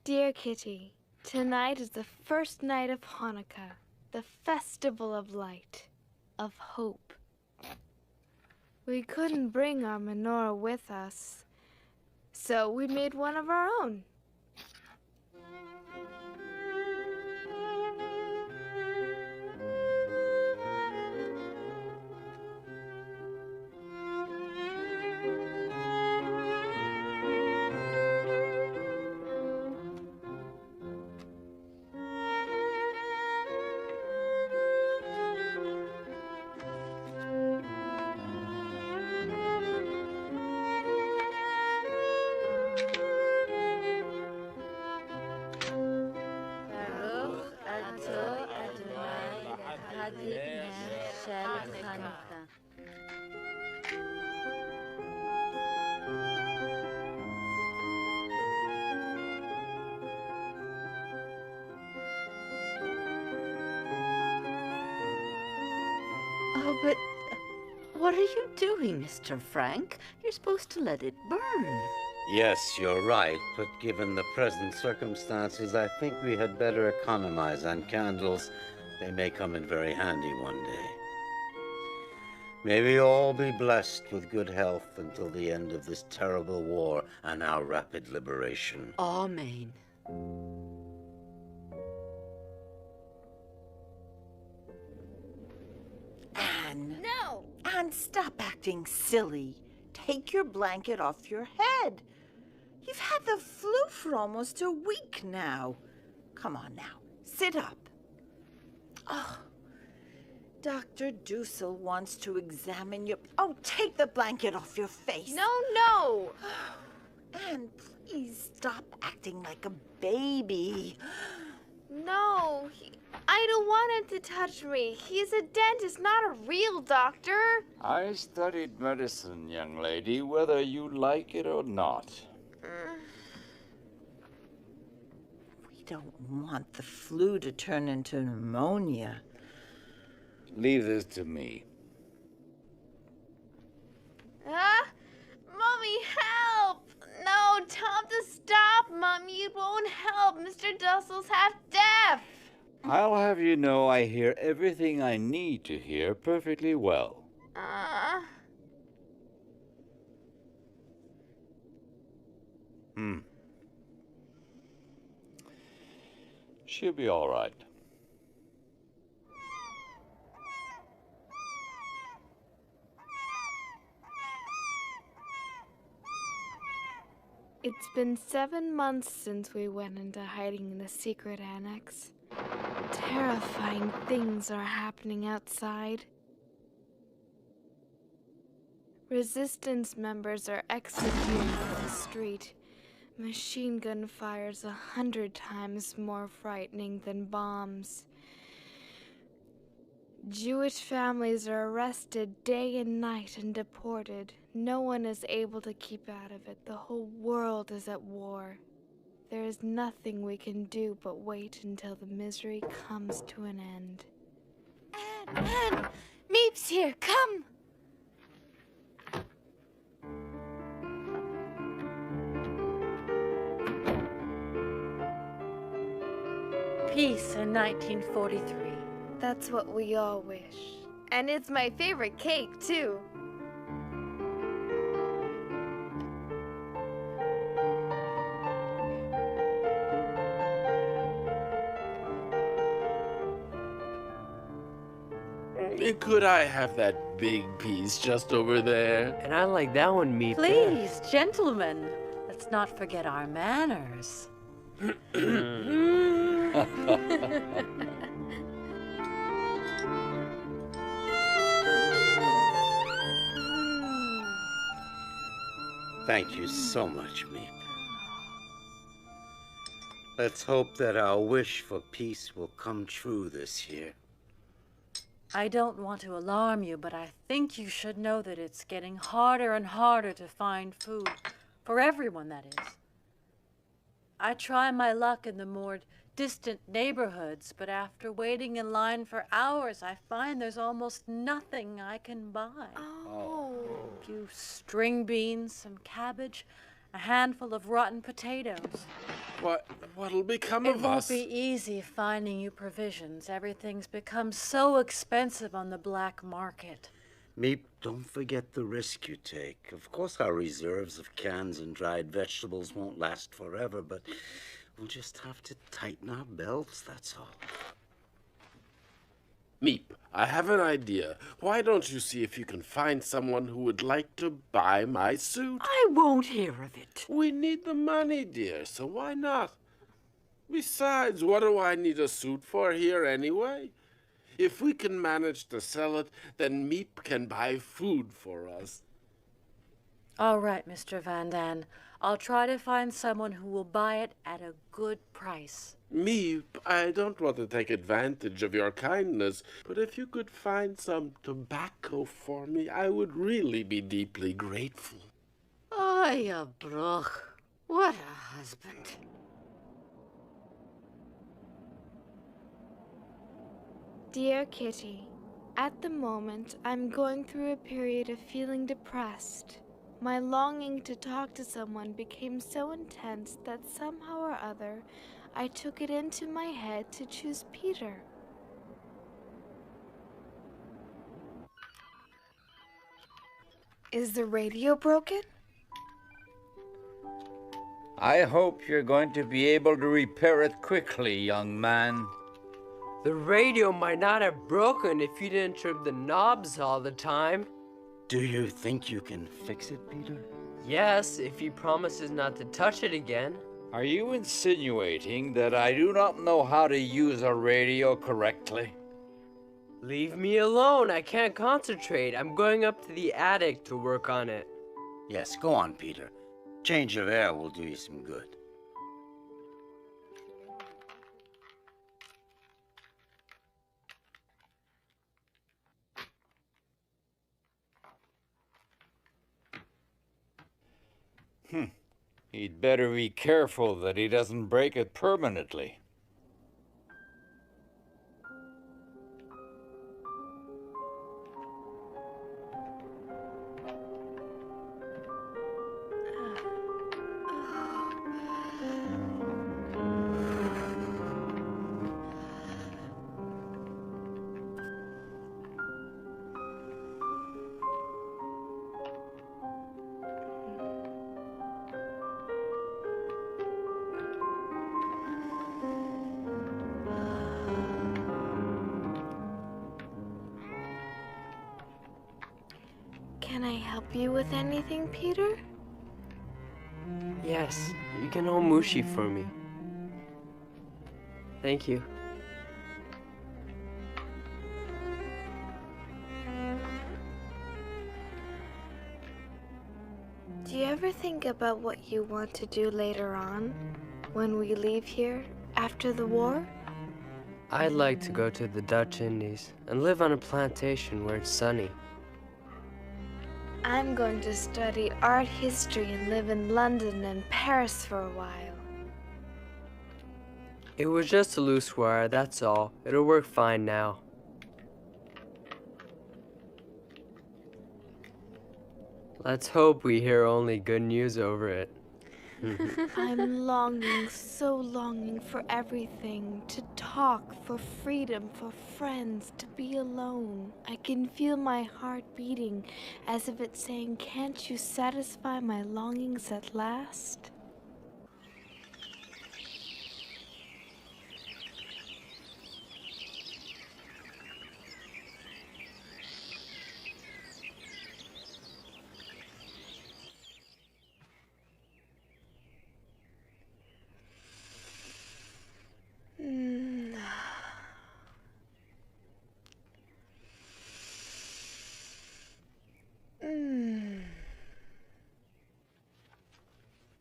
Dear Kitty, tonight is the first night of Hanukkah, the festival of light, of hope. We couldn't bring our menorah with us, so we made one of our own. Oh, but what are you doing, Mr. Frank? You're supposed to let it burn. Yes, you're right, but given the present circumstances, I think we had better economize on candles. They may come in very handy one day. May we all be blessed with good health until the end of this terrible war and our rapid liberation. Amen. Anne. No! Anne, stop acting silly. Take your blanket off your head. You've had the flu for almost a week now. Come on now, sit up. Oh, Dr. Dussel wants to examine your... Oh, take the blanket off your face. No! Anne, please stop acting like a baby. No, I don't want him to touch me. He's a dentist, not a real doctor. I studied medicine, young lady, whether you like it or not. We don't want the flu to turn into pneumonia. Leave this to me. Mommy, help! No, tell him to stop, Mommy. It won't help. Mr. Dussel's half deaf. I'll have you know I hear everything I need to hear perfectly well. She'll be all right. It's been 7 months since we went into hiding in the secret annex. Terrifying things are happening outside. Resistance members are executed in the street. Machine gun fire's 100 times more frightening than bombs. Jewish families are arrested day and night and deported. No one is able to keep out of it. The whole world is at war. There is nothing we can do but wait until the misery comes to an end. Anne! Meep's here, come! Peace in 1943. That's what we all wish. And it's my favorite cake, too. Could I have that big piece just over there? And I like that one, Meep. Please, gentlemen, let's not forget our manners. Thank you so much, Meep. Let's hope that our wish for peace will come true this year. I don't want to alarm you, but I think you should know that it's getting harder and harder to find food. For everyone, that is. I try my luck in the more distant neighborhoods, but after waiting in line for hours, I find there's almost nothing I can buy. A few string beans, some cabbage, a handful of rotten potatoes. What'll become It of won't us? be easy finding you provisions. Everything's become so expensive on the black market. Meep, don't forget the risk you take. Of course, our reserves of cans and dried vegetables won't last forever, but we'll just have to tighten our belts, that's all. Meep, I have an idea. Why don't you see if you can find someone who would like to buy my suit? I won't hear of it. We need the money, dear, so why not? Besides, what do I need a suit for here anyway? If we can manage to sell it, then Meep can buy food for us. All right, Mr. Van Dan. I'll try to find someone who will buy it at a good price. Meep, I don't want to take advantage of your kindness, but if you could find some tobacco for me, I would really be deeply grateful. Oh, you broch. What a husband. Dear Kitty, at the moment, I'm going through a period of feeling depressed. My longing to talk to someone became so intense that somehow or other I took it into my head to choose Peter. Is the radio broken? I hope you're going to be able to repair it quickly, young man. The radio might not have broken if you didn't trip the knobs all the time. Do you think you can fix it, Peter? Yes, if he promises not to touch it again. Are you insinuating that I do not know how to use a radio correctly? Leave me alone. I can't concentrate. I'm going up to the attic to work on it. Yes, go on, Peter. Change of air will do you some good. He'd better be careful that he doesn't break it permanently. Can I help you with anything, Peter? Yes, you can hold Mushi for me. Thank you. Do you ever think about what you want to do later on, when we leave here, after the war? I'd like to go to the Dutch Indies and live on a plantation where it's sunny. I'm going to study art history and live in London and Paris for a while. It was just a loose wire, that's all. It'll work fine now. Let's hope we hear only good news over it. I'm longing, so longing for everything. To talk, for freedom, for friends, to be alone. I can feel my heart beating as if it's saying, "Can't you satisfy my longings at last?"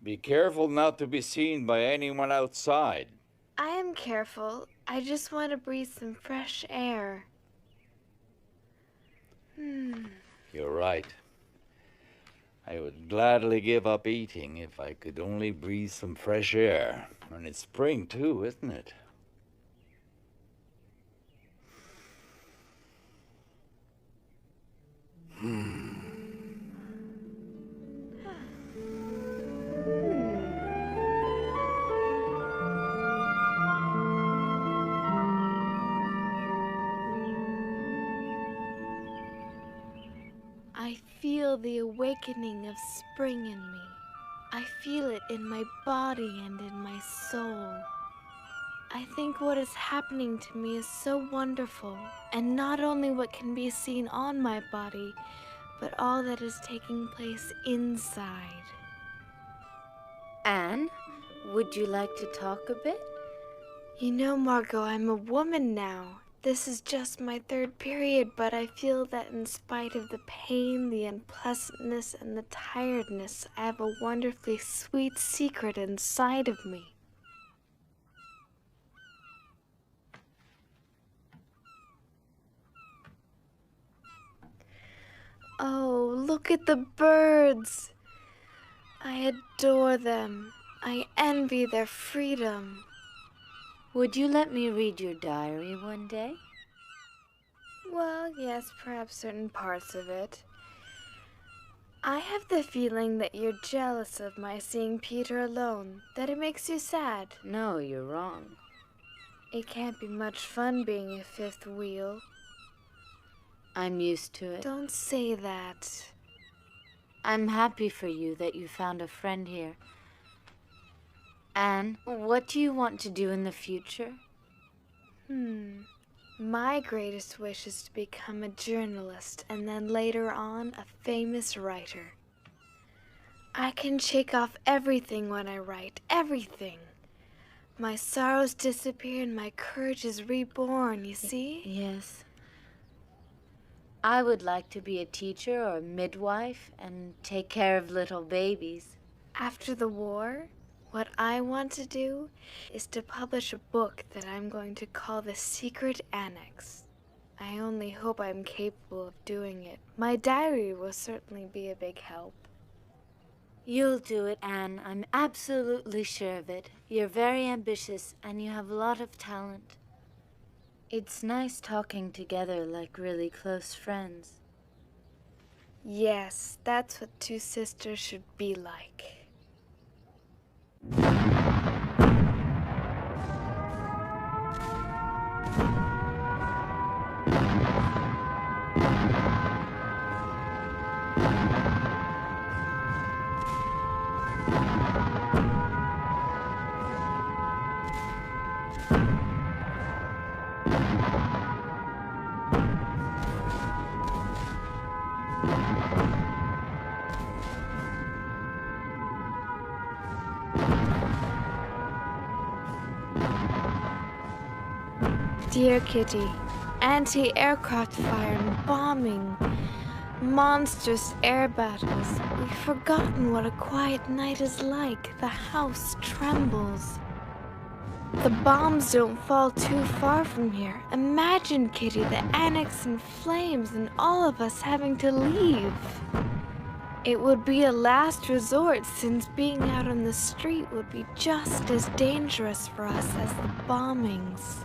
Be careful not to be seen by anyone outside. I am careful. I just want to breathe some fresh air. You're right. I would gladly give up eating if I could only breathe some fresh air. And it's spring too, isn't it? I feel the awakening of spring in me. I feel it in my body and in my soul. I think what is happening to me is so wonderful, and not only what can be seen on my body, but all that is taking place inside. Anne, would you like to talk a bit? You know, Margot, I'm a woman now. This is just my third period, but I feel that in spite of the pain, the unpleasantness, and the tiredness, I have a wonderfully sweet secret inside of me. Oh, look at the birds! I adore them. I envy their freedom. Would you let me read your diary one day? Well, yes, perhaps certain parts of it. I have the feeling that you're jealous of my seeing Peter alone, that it makes you sad. No, you're wrong. It can't be much fun being a fifth wheel. I'm used to it. Don't say that. I'm happy for you that you found a friend here. Anne, what do you want to do in the future? My greatest wish is to become a journalist and then later on a famous writer. I can shake off everything when I write, everything. My sorrows disappear and my courage is reborn, you see? Yes. I would like to be a teacher or a midwife and take care of little babies. After the war, what I want to do is to publish a book that I'm going to call The Secret Annex. I only hope I'm capable of doing it. My diary will certainly be a big help. You'll do it, Anne. I'm absolutely sure of it. You're very ambitious and you have a lot of talent. It's nice talking together like really close friends. Yes, that's what two sisters should be like. Dear Kitty, anti-aircraft fire and bombing, monstrous air battles. We've forgotten what a quiet night is like. The house trembles. The bombs don't fall too far from here. Imagine, Kitty, the annex in flames and all of us having to leave. It would be a last resort since being out on the street would be just as dangerous for us as the bombings.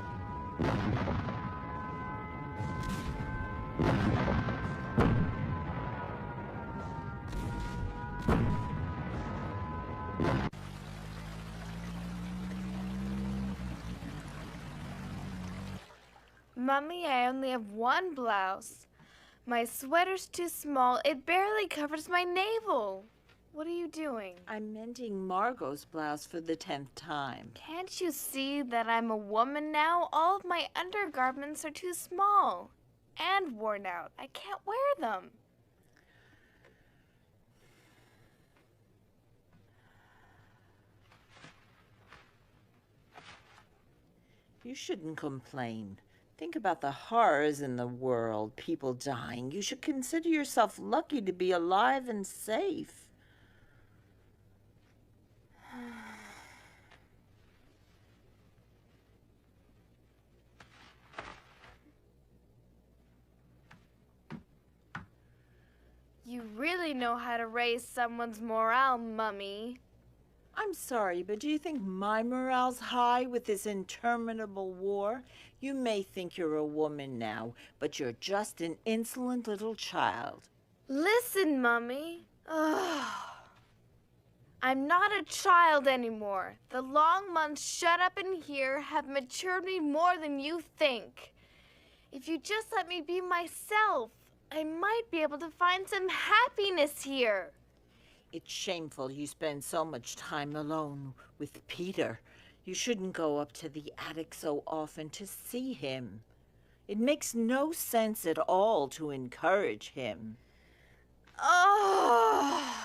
Mummy, I only have one blouse. My sweater's too small. It barely covers my navel. What are you doing? I'm mending Margot's blouse for the 10th time. Can't you see that I'm a woman now? All of my undergarments are too small and worn out. I can't wear them. You shouldn't complain. Think about the horrors in the world, people dying. You should consider yourself lucky to be alive and safe. You really know how to raise someone's morale, Mummy. I'm sorry, but do you think my morale's high with this interminable war? You may think you're a woman now, but you're just an insolent little child. Listen, Mummy. Ugh. I'm not a child anymore. The long months shut up in here have matured me more than you think. If you just let me be myself, I might be able to find some happiness here. It's shameful you spend so much time alone with Peter. You shouldn't go up to the attic so often to see him. It makes no sense at all to encourage him. Oh!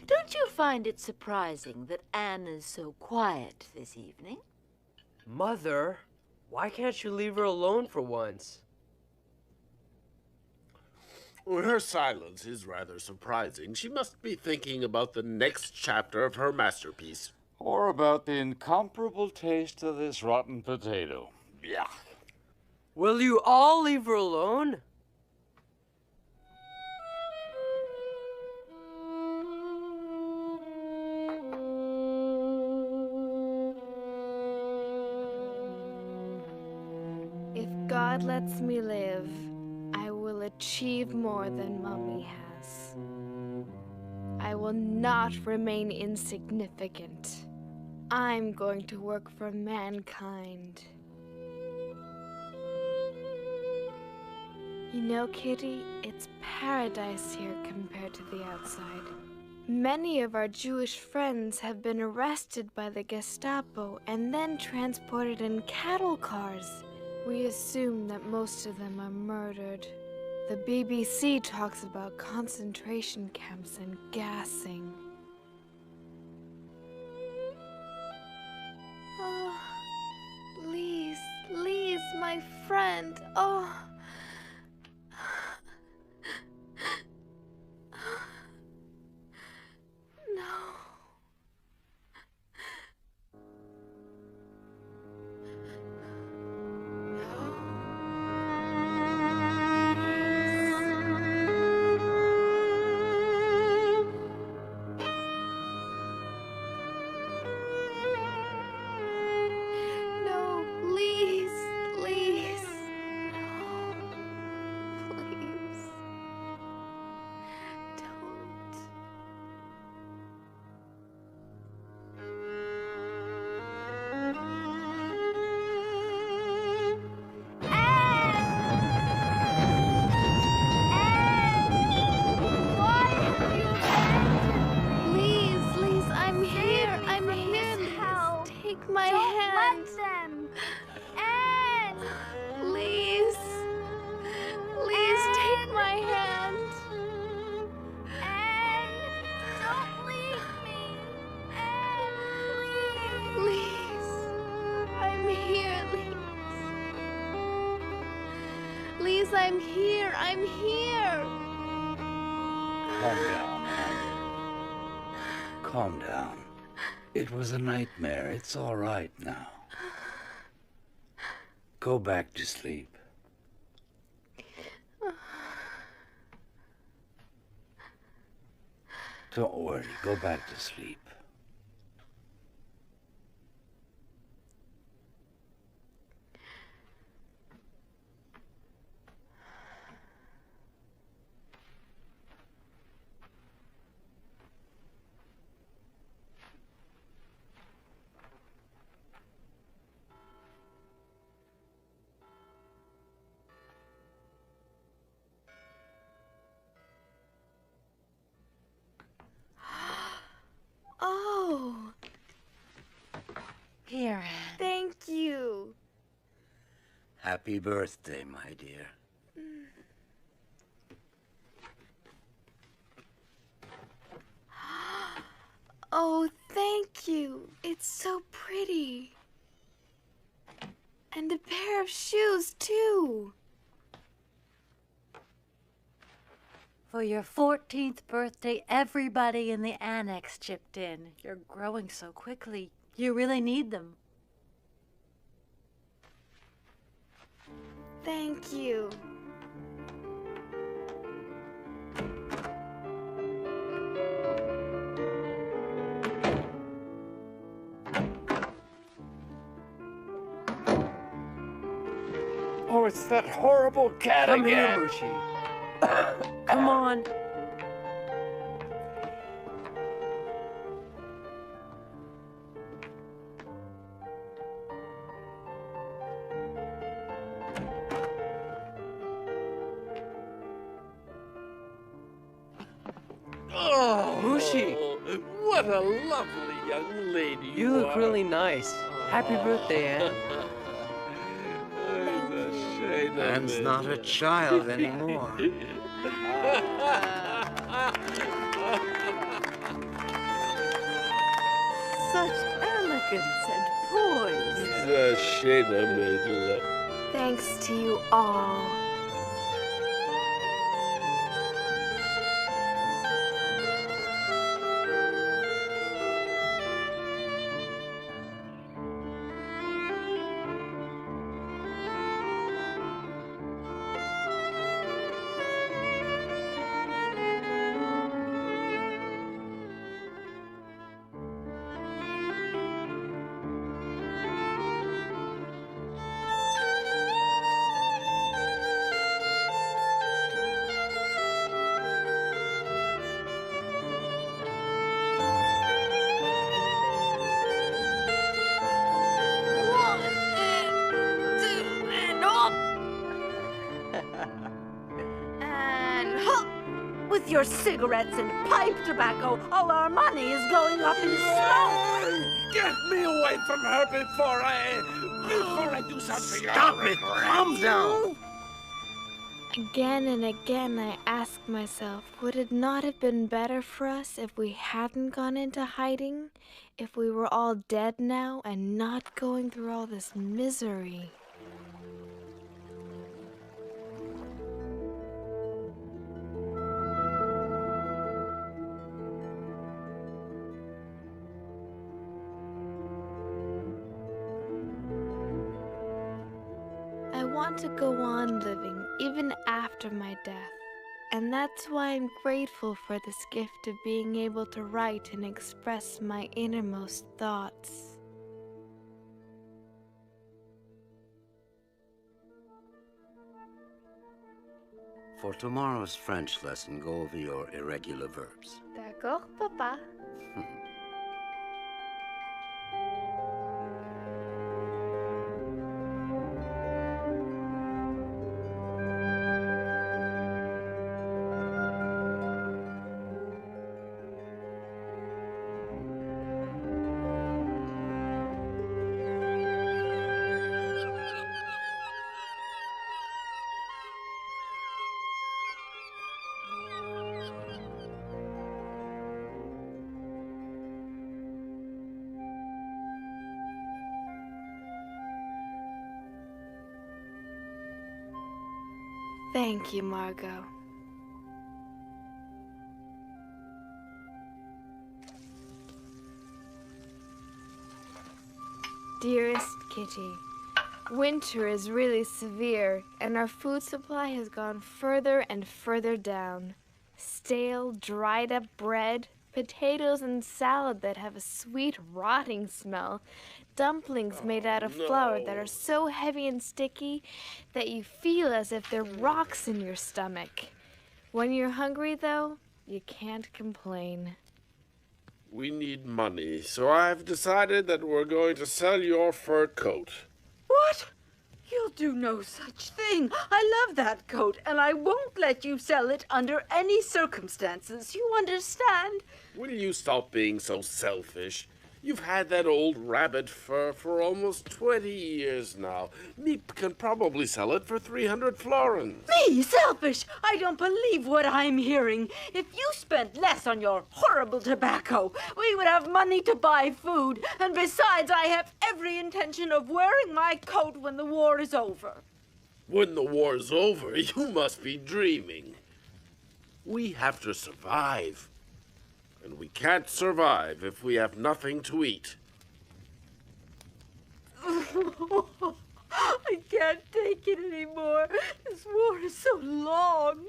Don't you find it surprising that Anne is so quiet this evening? Mother, why can't you leave her alone for once? Well, her silence is rather surprising. She must be thinking about the next chapter of her masterpiece. Or about the incomparable taste of this rotten potato. Yeah. Will you all leave her alone? If God lets me live, I will achieve more than Mummy has. I will not remain insignificant. I'm going to work for mankind. You know, Kitty, it's paradise here compared to the outside. Many of our Jewish friends have been arrested by the Gestapo and then transported in cattle cars. We assume that most of them are murdered. The BBC talks about concentration camps and gassing. Oh, Lise, Lise, my friend. Oh. No. No, Lise, Lise. No, please. Don't. Please, Lise, I'm here. I'm here. Lise, take my hand. Let them. Lise. Lise, take my hand. Don't leave me. Lise, I'm here, Lise. Lise, I'm here. I'm here. Calm down, man. Calm down. It was a nightmare. It's all right now. Go back to sleep. Don't worry. Go back to sleep. Oh, Here, Anne. thank you. Happy birthday, my dear. Oh, thank you. It's so pretty. And a pair of shoes, too. For your 14th birthday, everybody in the annex chipped in. You're growing so quickly. You really need them. Thank you. Oh, it's that horrible cat Come here, again. Mushi. Come on. Oh, Mushi. What a lovely young lady You look are. really nice. Happy birthday, Anne. It's a shame of Anne's it. not a child anymore. Such elegance and poise. It's a shame I made you look. Thanks to you all. With your cigarettes and pipe tobacco, all our money is going up in smoke. Get me away from her before I do something. Stop it! Calm down! Again and again I ask myself, would it not have been better for us if we hadn't gone into hiding? If we were all dead now and not going through all this misery? I want to go on living even after my death, and that's why I'm grateful for this gift of being able to write and express my innermost thoughts. For tomorrow's French lesson, go over your irregular verbs. D'accord, Papa. Thank you, Margot. Dearest Kitty, winter is really severe, and our food supply has gone further and further down. Stale, dried up bread, potatoes and salad that have a sweet, rotting smell, dumplings made out of flour that are so heavy and sticky that you feel as if they're rocks in your stomach. When you're hungry, though, you can't complain. We need money, so I've decided that we're going to sell your fur coat. What? You'll do no such thing. I love that coat, and I won't let you sell it under any circumstances. You understand? Will you stop being so selfish? You've had that old rabbit fur for almost 20 years now. Meep can probably sell it for 300 florins. Me, selfish! I don't believe what I'm hearing. If you spent less on your horrible tobacco, we would have money to buy food. And besides, I have every intention of wearing my coat when the war is over. When the war's over, you must be dreaming. We have to survive. And we can't survive if we have nothing to eat. I can't take it anymore. This war is so long.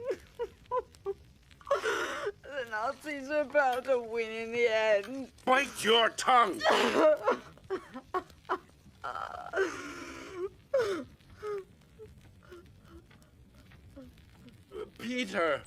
The Nazis are bound to win in the end. Bite your tongue! Peter!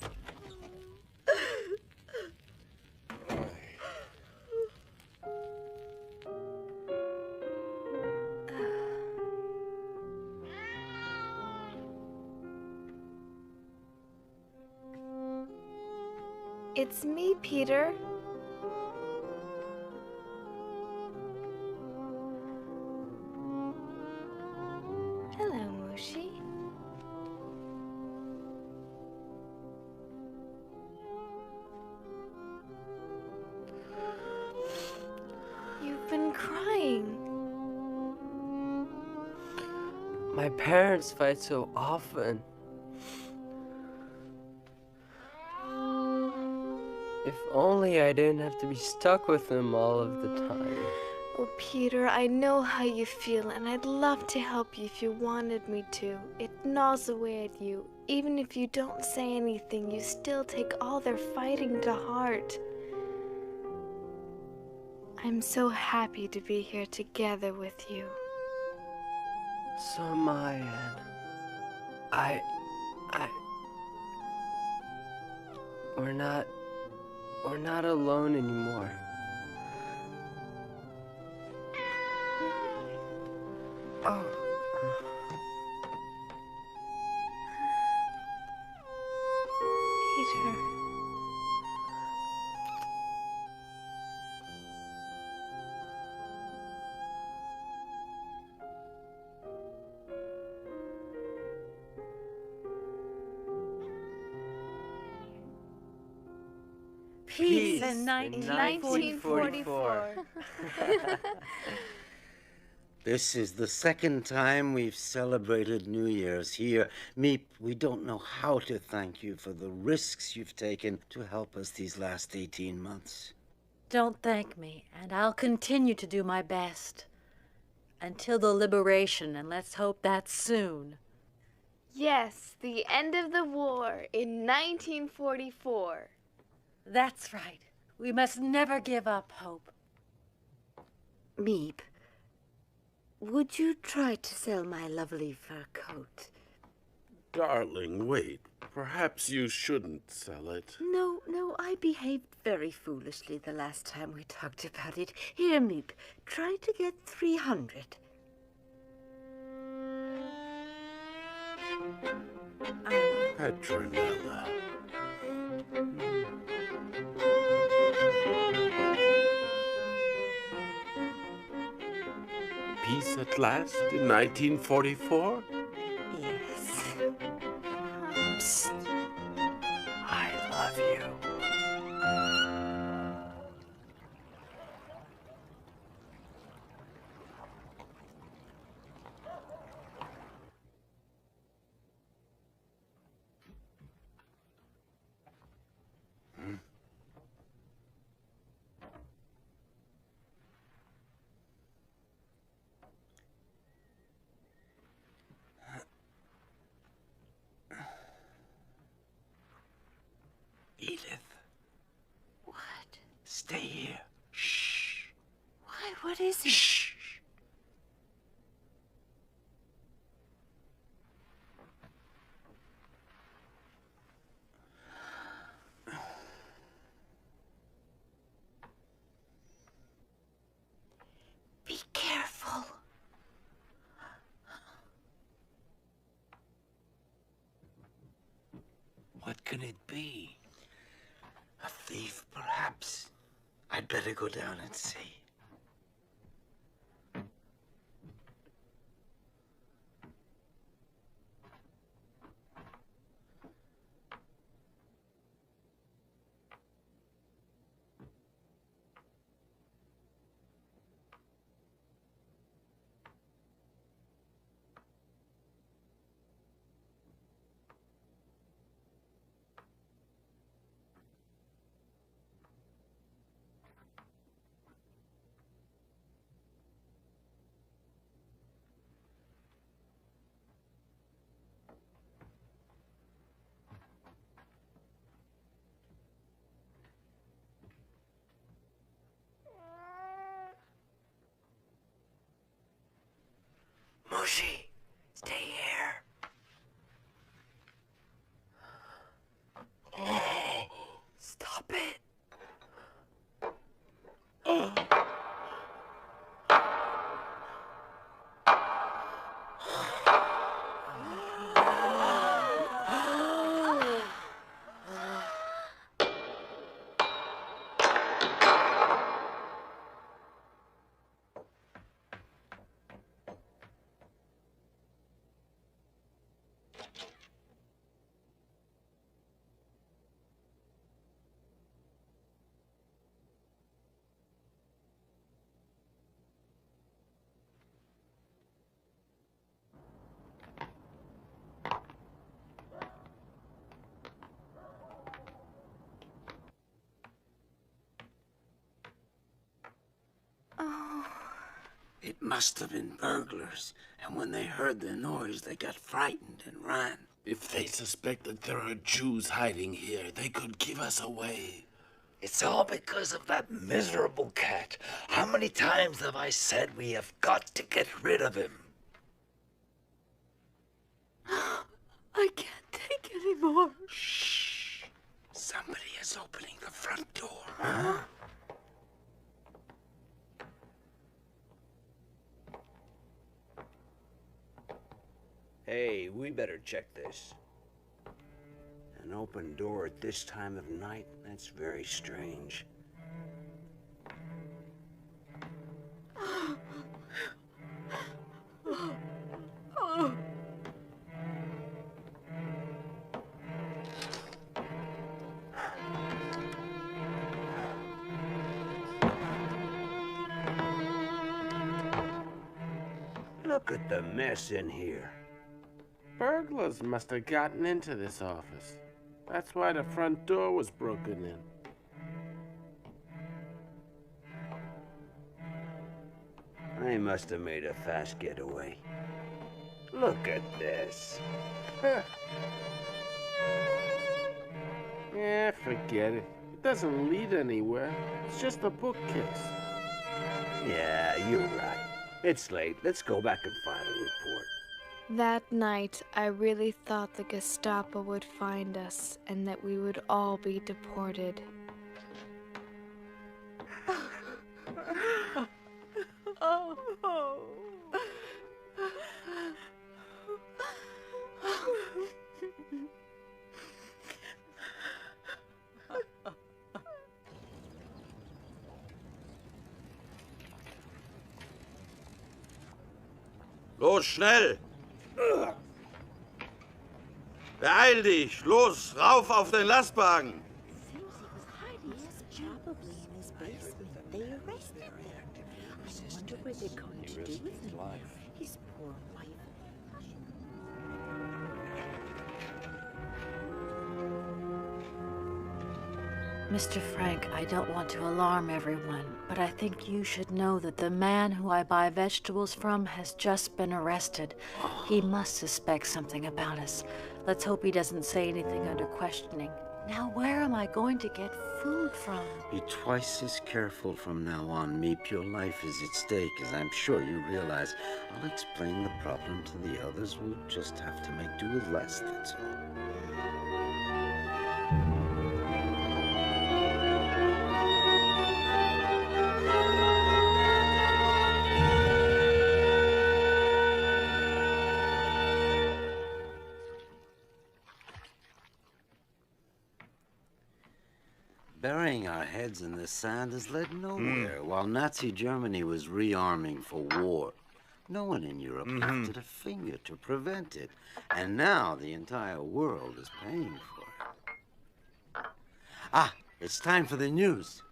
It's me, Peter. Hello, Mushi. You've been crying. My parents fight so often. If only I didn't have to be stuck with them all of the time. Oh, Peter, I know how you feel, and I'd love to help you if you wanted me to. It gnaws away at you. Even if you don't say anything, you still take all their fighting to heart. I'm so happy to be here together with you. So am I, Anne. We're not alone anymore. Oh. Peter. Peace in 1944. This is the second time we've celebrated New Year's here. Meep, we don't know how to thank you for the risks you've taken to help us these last 18 months. Don't thank me, and I'll continue to do my best. Until the liberation, and let's hope that's soon. Yes, the end of the war in 1944. That's right. We must never give up hope. Meep, would you try to sell my lovely fur coat? Darling, wait. Perhaps you shouldn't sell it. No, I behaved very foolishly the last time we talked about it. Here, Meep, try to get 300. Petronella. Peace at last in 1944? Yes. Psst. I love you. Edith. What? Stay here. Shh. Why, what is it? Shh. Be careful. What can it be? A thief, perhaps? I'd better go down and see. Mushi, stay here. Stop it. It must have been burglars, and when they heard the noise, they got frightened and ran. If they suspect that there are Jews hiding here, they could give us away. It's all because of that miserable cat. How many times have I said we have got to get rid of him? I can't take any more. Shh. Somebody is opening the front door. Huh? Hey, we better check this. An open door at this time of night? That's very strange. Look at the mess in here. Burglars must have gotten into this office. That's why the front door was broken in. They must have made a fast getaway. Look at this. Yeah, forget it. It doesn't lead anywhere. It's just a bookcase. Yeah, you're right. It's late. Let's go back and file a report. That night, I really thought the Gestapo would find us and that we would all be deported. Los, schnell! Beeil dich! Los, rauf auf den Lastwagen! Mr. Frank, I don't want to alarm everyone, but I think you should know that the man who I buy vegetables from has just been arrested. He must suspect something about us. Let's hope he doesn't say anything under questioning. Now, where am I going to get food from? Be twice as careful from now on, Meep. Your life is at stake, as I'm sure you realize. I'll explain the problem to the others. We'll just have to make do with less, that's all. Burying our heads in the sand has led nowhere. While Nazi Germany was rearming for war, no one in Europe lifted a finger to prevent it. And now the entire world is paying for it. Ah, it's time for the news.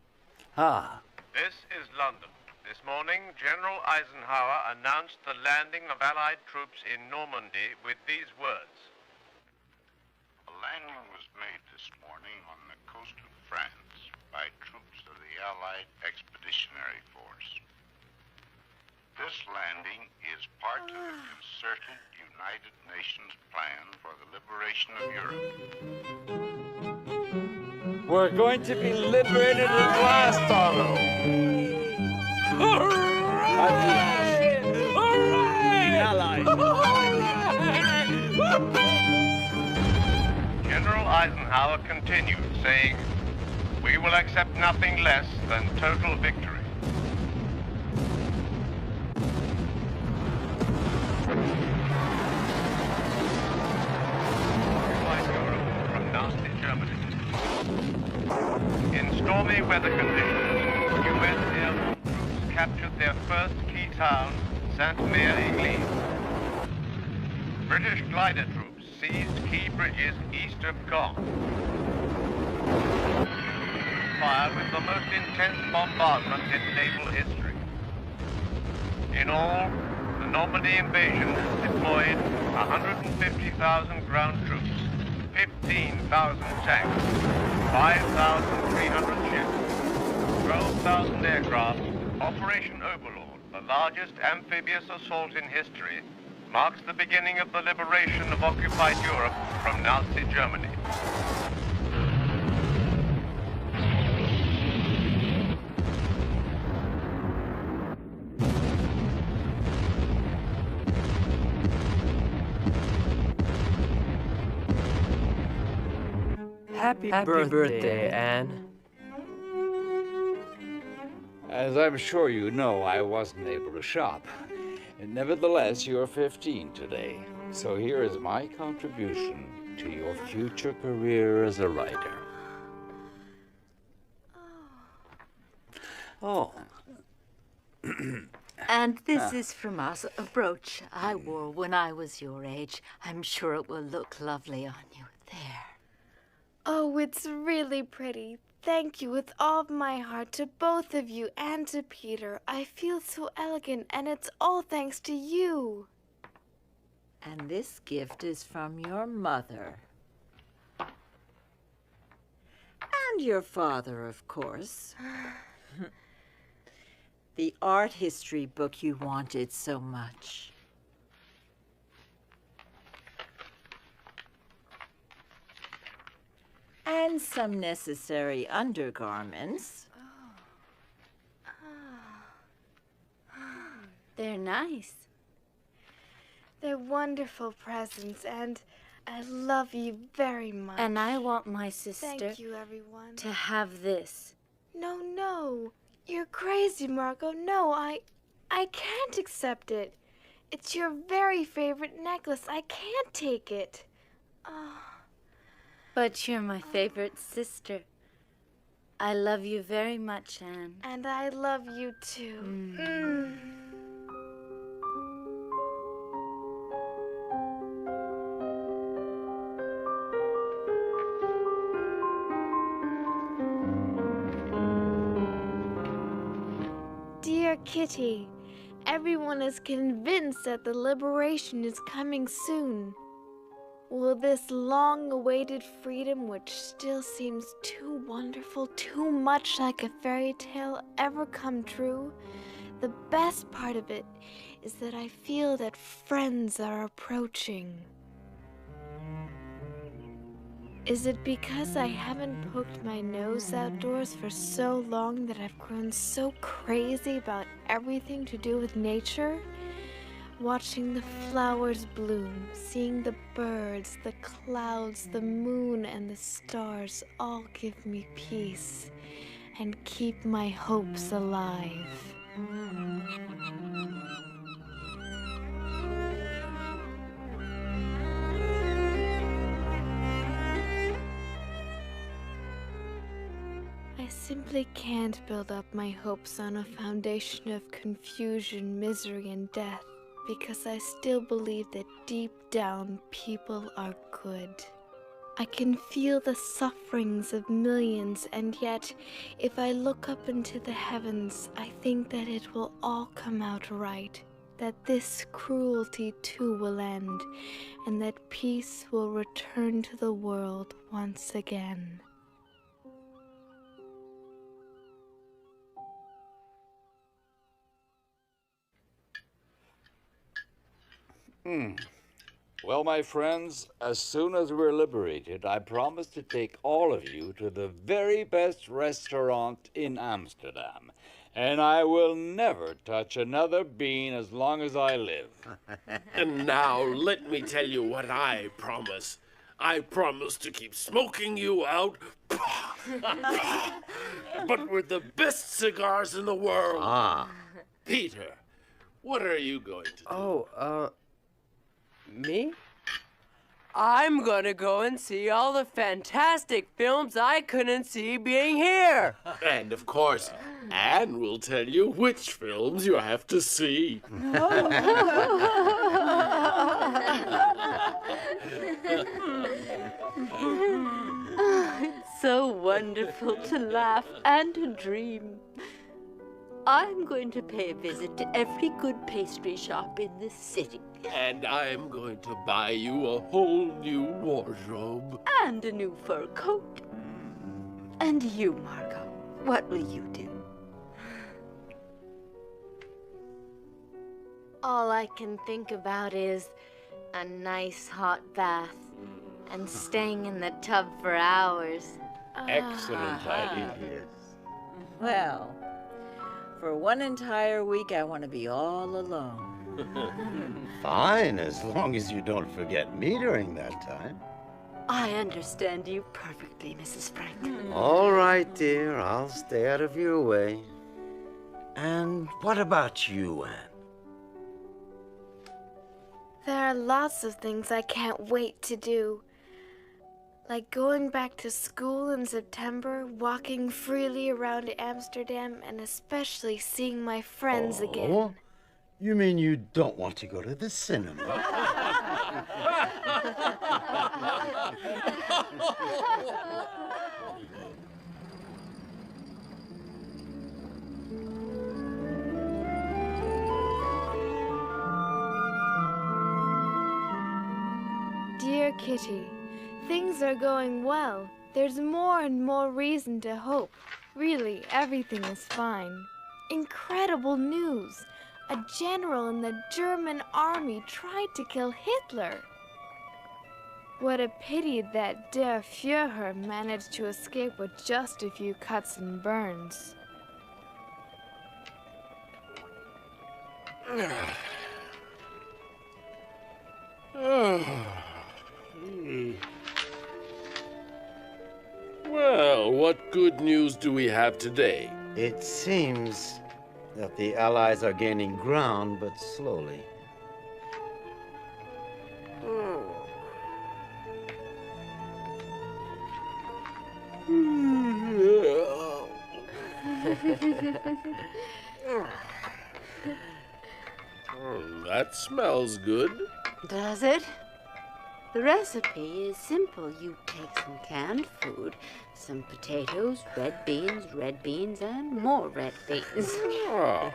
This is London. This morning, General Eisenhower announced the landing of Allied troops in Normandy with these words. A landing was made this morning on the coast of France by troops of the Allied Expeditionary Force. This landing is part of the concerted United Nations plan for the liberation of Europe. We're going to be liberated at last, Otto. Hooray! Hooray! General Eisenhower continued, saying, "We will accept nothing less than total victory." From Nazi Germany. In stormy weather conditions, U.S. airborne troops captured their first key town, Sainte-Mère-Église. British glider troops seized key bridges east of Caen. Fired with the most intense bombardment in naval history. In all, the Normandy invasion deployed 150,000 ground troops, 15,000 tanks, 5,300 ships, 12,000 aircraft. Operation Overlord, the largest amphibious assault in history, marks the beginning of the liberation of occupied Europe from Nazi Germany. Happy birthday, Anne. As I'm sure you know, I wasn't able to shop. Nevertheless, you're 15 today. So here is my contribution to your future career as a writer. Oh. And this is from us, a brooch I wore when I was your age. I'm sure it will look lovely on you. There. Oh, it's really pretty. thank you with all of my heart to both of you and to Peter. I feel so elegant, and it's all thanks to you. And this gift is from your mother. And your father, of course. The art history book you wanted so much. And some necessary undergarments. They're nice. They're wonderful presents, and I love you very much. And I want my sister Thank you, everyone. to have this. No. You're crazy, Margot. No, I can't accept it. It's your very favorite necklace. I can't take it. But you're my favorite sister. I love you very much, Anne. And I love you too. Dear Kitty, everyone is convinced that the liberation is coming soon. Will this long-awaited freedom, which still seems too wonderful, too much like a fairy tale, ever come true? The best part of it is that I feel that friends are approaching. Is it because I haven't poked my nose outdoors for so long that I've grown so crazy about everything to do with nature? Watching the flowers bloom, seeing the birds, the clouds, the moon, and the stars all give me peace and keep my hopes alive. I simply can't build up my hopes on a foundation of confusion, misery, and death, because I still believe that deep down people are good. I can feel the sufferings of millions, and yet, if I look up into the heavens, I think that it will all come out right, that this cruelty too will end, and that peace will return to the world once again. Well, my friends, as soon as we're liberated, I promise to take all of you to the very best restaurant in Amsterdam. And I will never touch another bean as long as I live. And now, let me tell you what I promise. I promise to keep smoking you out, but with the best cigars in the world. Peter, what are you going to do? Me? I'm gonna go and see all the fantastic films I couldn't see being here. And of course, Anne will tell you which films you have to see. It's so wonderful to laugh and to dream. I'm going to pay a visit to every good pastry shop in this city. And I'm going to buy you a whole new wardrobe. And a new fur coat. And you, Margot, what will you do? All I can think about is a nice hot bath and staying in the tub for hours. Excellent idea. Well, for one entire week, I want to be all alone. Fine, as long as you don't forget me during that time. I understand you perfectly, Mrs. Frank. All right, dear, I'll stay out of your way. And what about you, Anne? There are lots of things I can't wait to do. Like going back to school in September, walking freely around Amsterdam, and especially seeing my friends again. You mean you don't want to go to the cinema? dear Kitty. Things are going well. There's more and more reason to hope. Really, everything is fine. Incredible news! A general in the German army tried to kill Hitler. What a pity that Der Führer managed to escape with just a few cuts and burns. Well, what good news do we have today? It seems that the Allies are gaining ground, but slowly. That smells good. Does it? The recipe is simple. You take some canned food, some potatoes, red beans, and more red beans. Oh.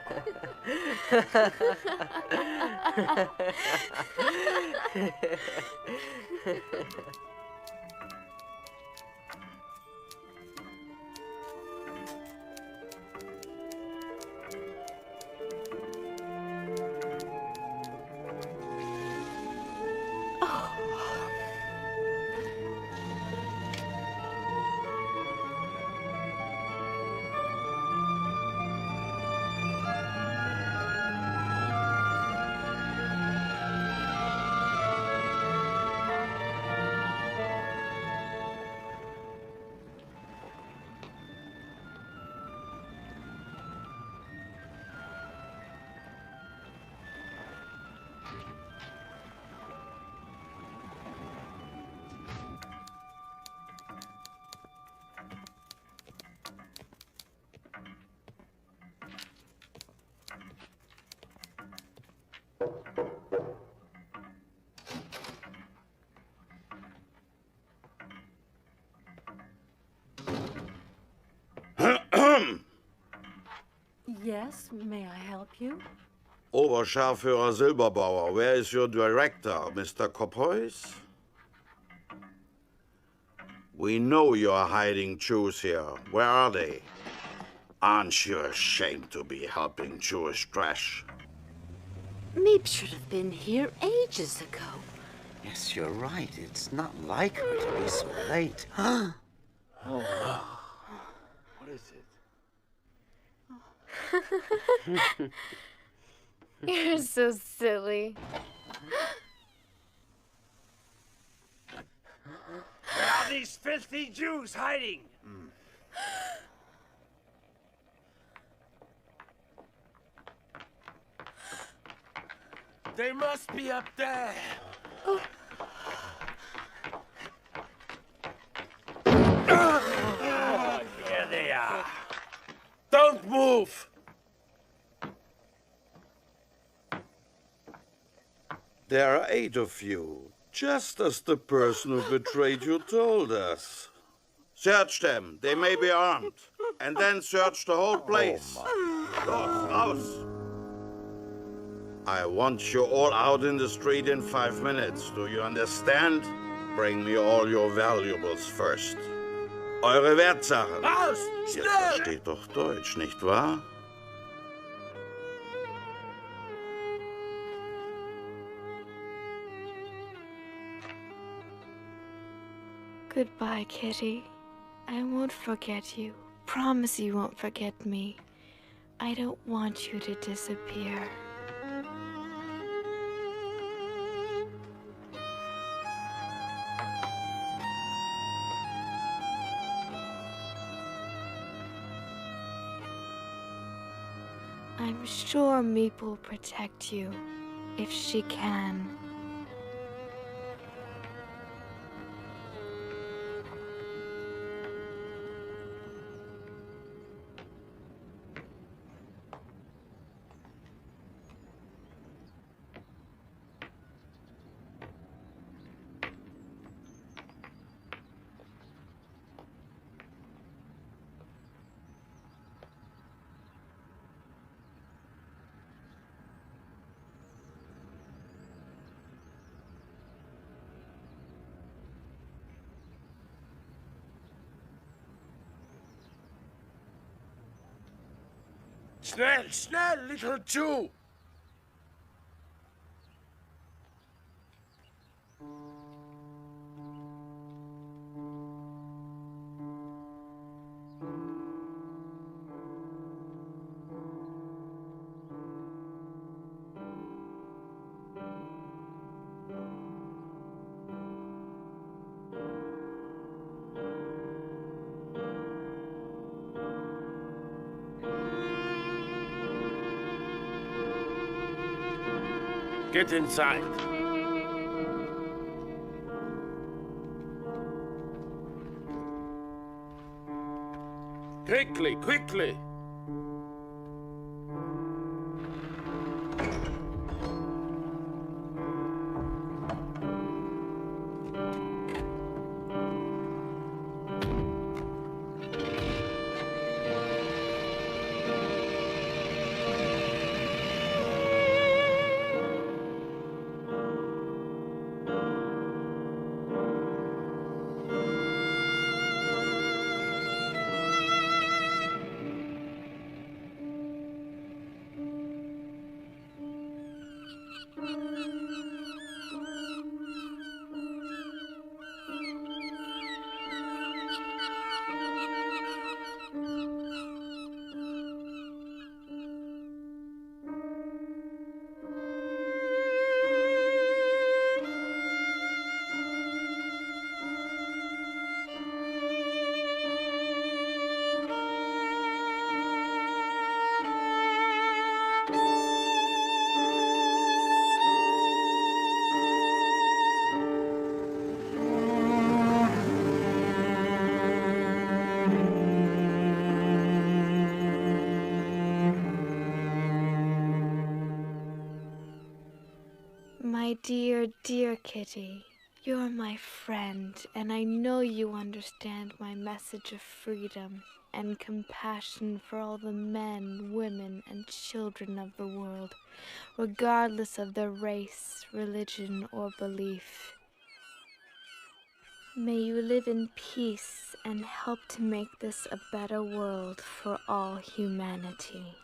Yes, may I help you? Oberscharführer Silberbauer, where is your director, Mr. Kopois? We know you are hiding Jews here. Where are they? Aren't you ashamed to be helping Jewish trash? Meep should have been here ages ago. Yes, you're right. It's not like her to be so late. Oh. What is it? You're so silly. Where are these filthy Jews hiding? They must be up there. Oh, here they are. Don't move! There are 8 of you, just as the person who betrayed you told us. Search them. They may be armed. And then search the whole place. Los, raus! I want you all out in the street in 5 minutes. Do you understand? Bring me all your valuables first. Eure Wertsachen. Raus! Ihr Schnell! versteht doch Deutsch, nicht wahr? Goodbye, Kitty. I won't forget you. Promise you won't forget me. I don't want you to disappear. I'm sure Meep will protect you, if she can. Schnell, schnell, little Jew! Get inside. Quickly, quickly. My dear, dear Kitty, you're my friend, and I know you understand my message of freedom and compassion for all the men, women, and children of the world, regardless of their race, religion, or belief. May you live in peace and help to make this a better world for all humanity.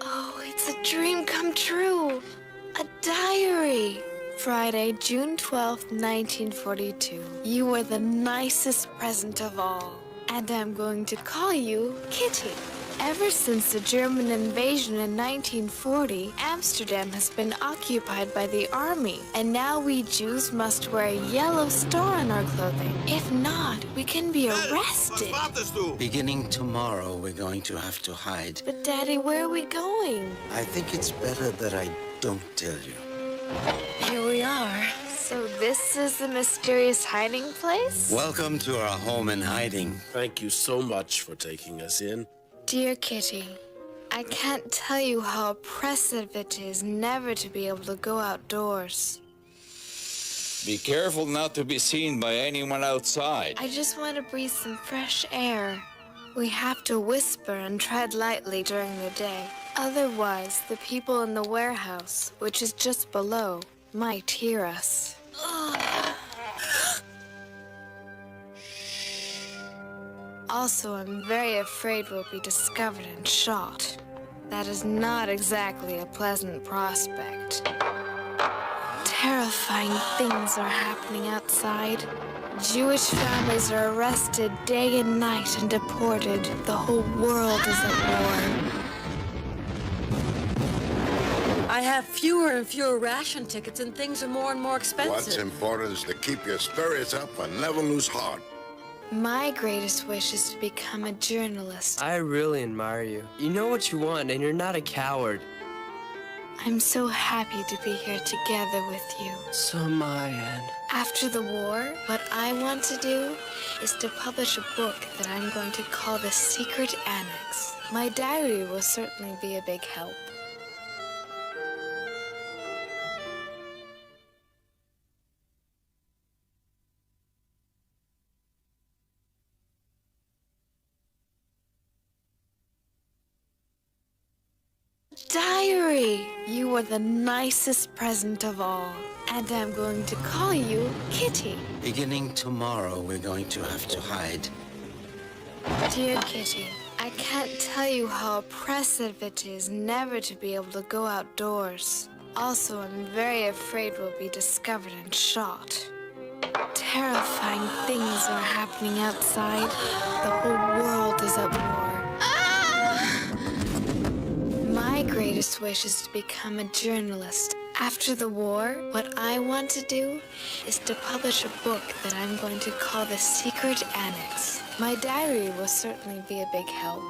Oh, it's a dream come true. A diary. Friday, June 12th, 1942. You were the nicest present of all. And I'm going to call you Kitty. Ever since the German invasion in 1940, Amsterdam has been occupied by the army, and now we Jews must wear a yellow star on our clothing. If not, we can be arrested. Beginning tomorrow, we're going to have to hide. But Daddy, where are we going? I think it's better that I don't tell you. Here we are. So this is the mysterious hiding place? Welcome to our home in hiding. Thank you so much for taking us in. Dear Kitty, I can't tell you how oppressive it is never to be able to go outdoors. Be careful not to be seen by anyone outside. I just want to breathe some fresh air. We have to whisper and tread lightly during the day. Otherwise, the people in the warehouse, which is just below, might hear us. Also, I'm very afraid we'll be discovered and shot. That is not exactly a pleasant prospect. Terrifying things are happening outside. Jewish families are arrested day and night and deported. The whole world is at war. I have fewer and fewer ration tickets, and things are more and more expensive. What's important is to keep your spirits up and never lose heart. My greatest wish is to become a journalist. I really admire you. You know what you want, and you're not a coward. I'm so happy to be here together with you. So am I, Anne. After the war, what I want to do is to publish a book that I'm going to call The Secret Annex. My diary will certainly be a big help. Diary! You are the nicest present of all. And I'm going to call you Kitty. Beginning tomorrow, we're going to have to hide. Dear Kitty, I can't tell you how oppressive it is never to be able to go outdoors. Also, I'm very afraid we'll be discovered and shot. Terrifying things are happening outside. The whole world is at war. My greatest wish is to become a journalist. After the war, what I want to do is to publish a book that I'm going to call The Secret Annex. My diary will certainly be a big help.